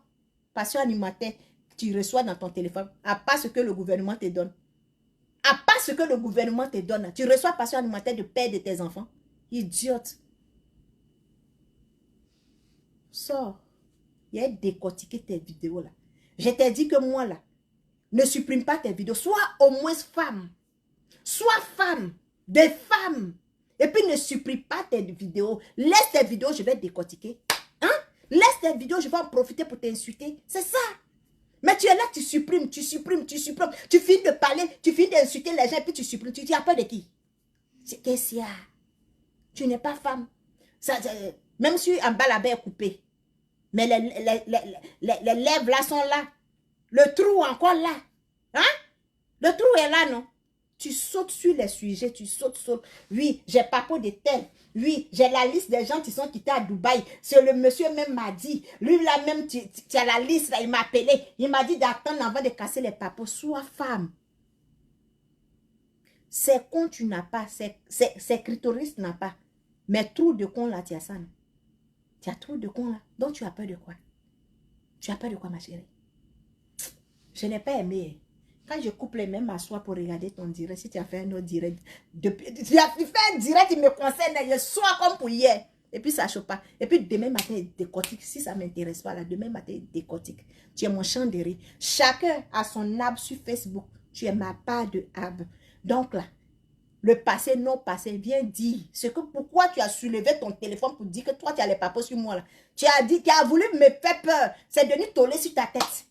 passion alimentaire. Tu reçois dans ton téléphone, à part ce que le gouvernement te donne. À part ce que le gouvernement te donne, tu reçois passion alimentaire de père de tes enfants. Idiote. Sors. Il a décortiqué tes vidéos là. Je t'ai dit que moi là, ne supprime pas tes vidéos. Sois au moins femme. Sois femme. Des femmes. Et puis ne supprime pas tes vidéos. Laisse tes vidéos, je vais décortiquer. Hein? Laisse tes vidéos, je vais en profiter pour t'insulter. C'est ça. Mais tu es là, tu supprimes. Tu finis de parler, tu finis d'insulter les gens, puis tu supprimes. Tu as peur de qui? Qu'est-ce qu'il y a? Tu n'es pas femme. Même si en bas la baie est coupée. Mais les lèvres là sont là. Le trou encore là. Hein? Le trou est là, non? Tu sautes sur les sujets, tu sautes. Oui, j'ai papo de tel. Oui, j'ai la liste des gens qui sont quittés à Dubaï. C'est le monsieur même m'a dit. Lui là même, tu as la liste là, il m'a appelé. Il m'a dit d'attendre avant de casser les papos. Sois femme. C'est con tu n'as pas, c'est clitoris tu n'as pas. Mais trou de con là, tu as ça, non? Tu as trop de con là. Donc tu as peur de quoi? Tu as peur de quoi, ma chérie? Je n'ai pas aimé. Quand je coupe les mains, m'assois pour regarder ton direct. Si tu as fait un autre direct, tu as fait un direct, il me concerne. Je sois comme pour hier. Et puis ça ne choque pas. Et puis demain matin, il décortique. Si ça ne m'intéresse pas là, demain matin, il décortique. Tu es mon champ de riz. Chacun a son arbre sur Facebook. Tu es ma part de arbre. Donc là, le passé, non passé, viens dire. Pourquoi tu as soulevé ton téléphone pour dire que toi, tu as les papos sur moi là. Tu as dit, tu as voulu me faire peur. C'est devenu tollé sur ta tête.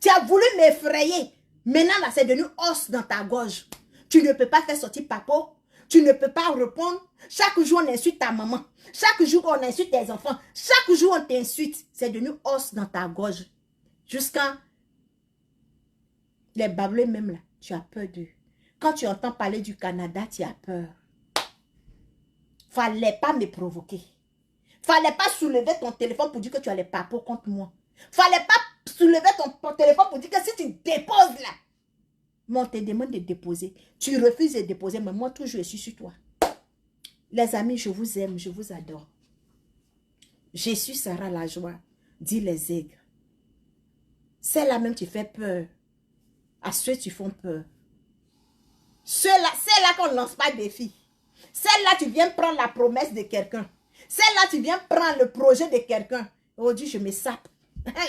Tu as voulu m'effrayer. Maintenant, là, c'est devenu os dans ta gorge. Tu ne peux pas faire sortir papo. Tu ne peux pas répondre. Chaque jour, on insulte ta maman. Chaque jour, on insulte tes enfants. Chaque jour, on t'insulte. C'est devenu os dans ta gorge. Jusqu'à les bablés même là, tu as peur d'eux. Quand tu entends parler du Canada, tu as peur. Fallait pas me provoquer. Fallait pas soulever ton téléphone pour dire que tu as les papos contre moi. Fallait pas soulever ton téléphone pour dire que si tu déposes là, moi on te demande de déposer. Tu refuses de déposer, mais moi toujours je suis sur toi. Les amis, je vous aime, je vous adore. Je suis Sarah la joie, dit les aigres. Celle-là même tu fais peur. À ceux qui font peur. Celle-là qu'on ne lance pas de défi. Celle-là, tu viens prendre la promesse de quelqu'un. Celle-là, tu viens prendre le projet de quelqu'un. Aujourd'hui, je me sape.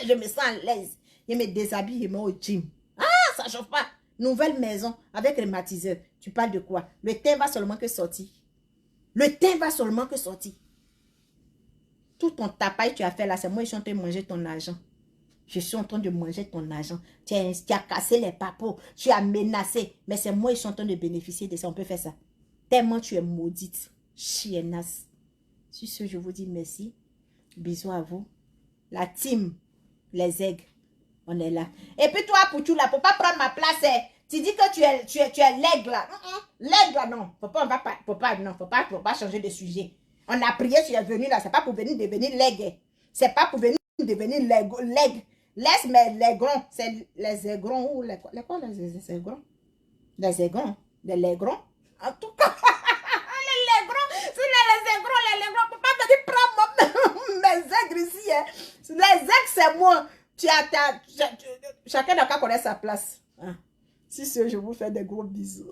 Je me sens à l'aise. Je me déshabille, je me mets au gym. Ah, ça ne chauffe pas. Nouvelle maison avec climatiseur. Tu parles de quoi? Le thym va seulement que sortir. Le thym va seulement que sortir. Tout ton tapage que tu as fait là, c'est moi qui suis en train de manger ton argent. Je suis en train de manger ton argent. Tu as cassé les papos. Tu as menacé. Mais c'est moi qui suis en train de bénéficier de ça. On peut faire ça. Tellement tu es maudite. Chiennasse. Sur ce, je vous dis merci. Bisous à vous. La team Les aigles. On est là. Et puis toi, Pouchou, là, pour pas prendre ma place, tu dis que tu es l'aigle là. L'aigle là, non. Faut pas changer de sujet. On a prié, tu es venu là. C'est pas pour venir devenir l'aigle. C'est pas pour venir devenir l'aigle. Laisse mes l'aigrons. C'est les aigrons ou les quoi les aigrons? Les aigrons. Les aigrons. En tout cas, les aigrons. C'est les aigrons. Faut pas venir prendre mes aigres ici. Hein. Les aigres, c'est moi. Chacun n'a qu'à connaître sa place. Hein. Si ce, je vous fais des gros bisous.